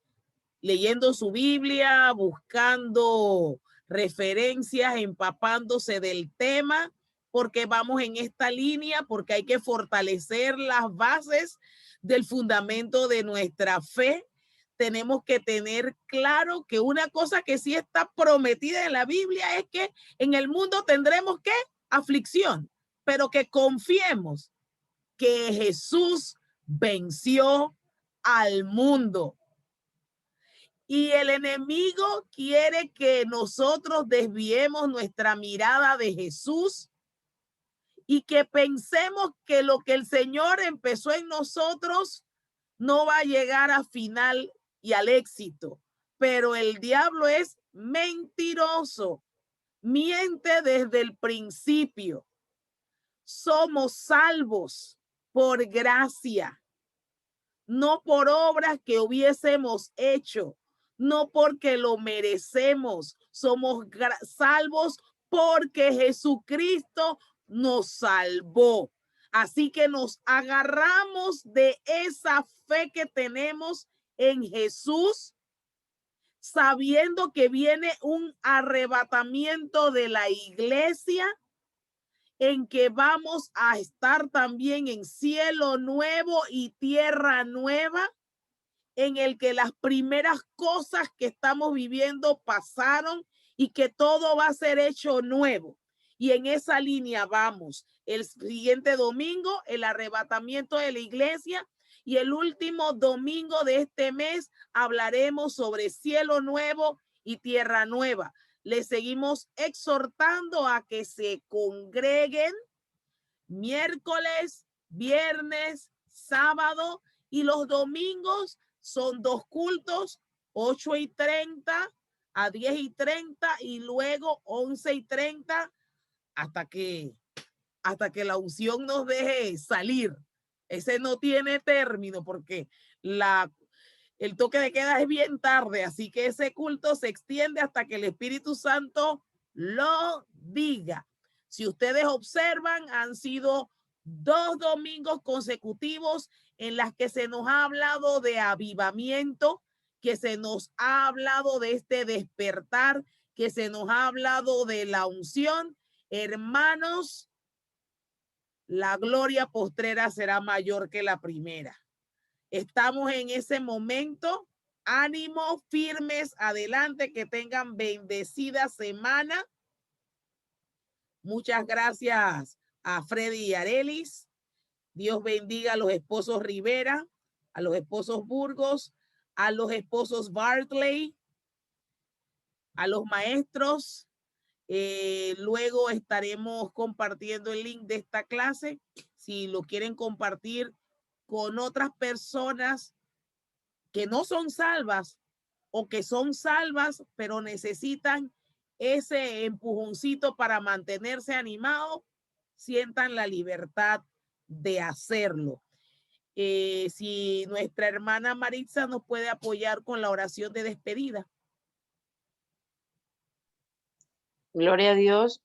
[SPEAKER 6] leyendo su Biblia, buscando referencias, empapándose del tema, porque vamos en esta línea, porque hay que fortalecer las bases del fundamento de nuestra fe. Tenemos que tener claro que una cosa que sí está prometida en la Biblia es que en el mundo tendremos ¿qué? Aflicción, pero que confiemos que Jesús venció al mundo. Y el enemigo quiere que nosotros desviemos nuestra mirada de Jesús y que pensemos que lo que el Señor empezó en nosotros no va a llegar a final y al éxito. Pero el diablo es mentiroso, miente desde el principio. Somos salvos por gracia, no por obras que hubiésemos hecho, no porque lo merecemos. Somos salvos porque Jesucristo nos salvó. Así que nos agarramos de esa fe que tenemos en Jesús, sabiendo que viene un arrebatamiento de la iglesia, en que vamos a estar también en cielo nuevo y tierra nueva, en el que las primeras cosas que estamos viviendo pasaron y que todo va a ser hecho nuevo. Y en esa línea vamos. El siguiente domingo, el arrebatamiento de la iglesia, y el último domingo de este mes hablaremos sobre cielo nuevo y tierra nueva. Les seguimos exhortando a que se congreguen miércoles, viernes, sábado, y los domingos son 2 cultos, 8:30 a 10:30 y luego 11:30 hasta que la unción nos deje salir. Ese no tiene término porque el toque de queda es bien tarde, así que ese culto se extiende hasta que el Espíritu Santo lo diga. Si ustedes observan, han sido 2 domingos consecutivos en las que se nos ha hablado de avivamiento, que se nos ha hablado de este despertar, que se nos ha hablado de la unción. Hermanos, la gloria postrera será mayor que la primera. Estamos en ese momento. Ánimo, firmes, adelante, que tengan bendecida semana. Muchas gracias a Freddy y Arelis. Dios bendiga a los esposos Rivera, a los esposos Burgos, a los esposos Bartley, a los maestros. Luego estaremos compartiendo el link de esta clase. Si lo quieren compartir con otras personas que no son salvas o que son salvas, pero necesitan ese empujoncito para mantenerse animados, sientan la libertad de hacerlo. Si nuestra hermana Maritza nos puede apoyar con la oración de despedida.
[SPEAKER 4] Gloria a Dios.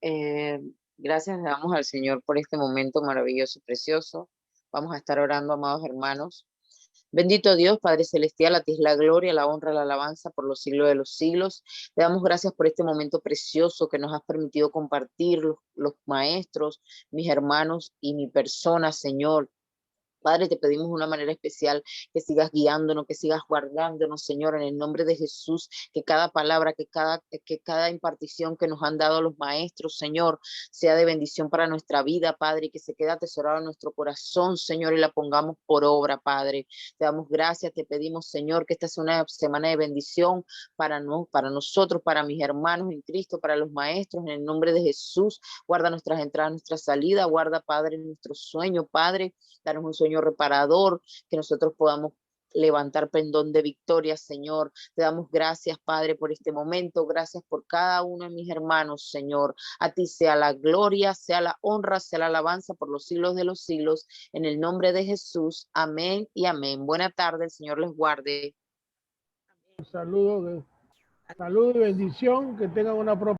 [SPEAKER 4] Gracias le damos al Señor por este momento maravilloso y precioso. Vamos a estar orando, amados hermanos. Bendito Dios, Padre Celestial, a ti es la gloria, la honra, la alabanza por los siglos de los siglos. Te damos gracias por este momento precioso que nos has permitido compartir los maestros, mis hermanos y mi persona, Señor. Padre, te pedimos de una manera especial que sigas guiándonos, que sigas guardándonos, Señor, en el nombre de Jesús, que cada palabra, que cada impartición que nos han dado los maestros, Señor, sea de bendición para nuestra vida, Padre, y que se quede atesorado en nuestro corazón, Señor, y la pongamos por obra, Padre. Te damos gracias, te pedimos, Señor, que esta sea una semana de bendición para nosotros, para mis hermanos en Cristo, para los maestros, en el nombre de Jesús. Guarda nuestras entradas, nuestra salida, guarda, Padre, nuestro sueño, Padre. Danos un sueño reparador, que nosotros podamos levantar pendón de victoria, Señor. Te damos gracias, Padre, por este momento. Gracias por cada uno de mis hermanos, Señor. A ti sea la gloria, sea la honra, sea la alabanza por los siglos de los siglos. En el nombre de Jesús. Amén y amén. Buena tarde, el Señor les guarde.
[SPEAKER 2] Saludos y bendición, que tengan una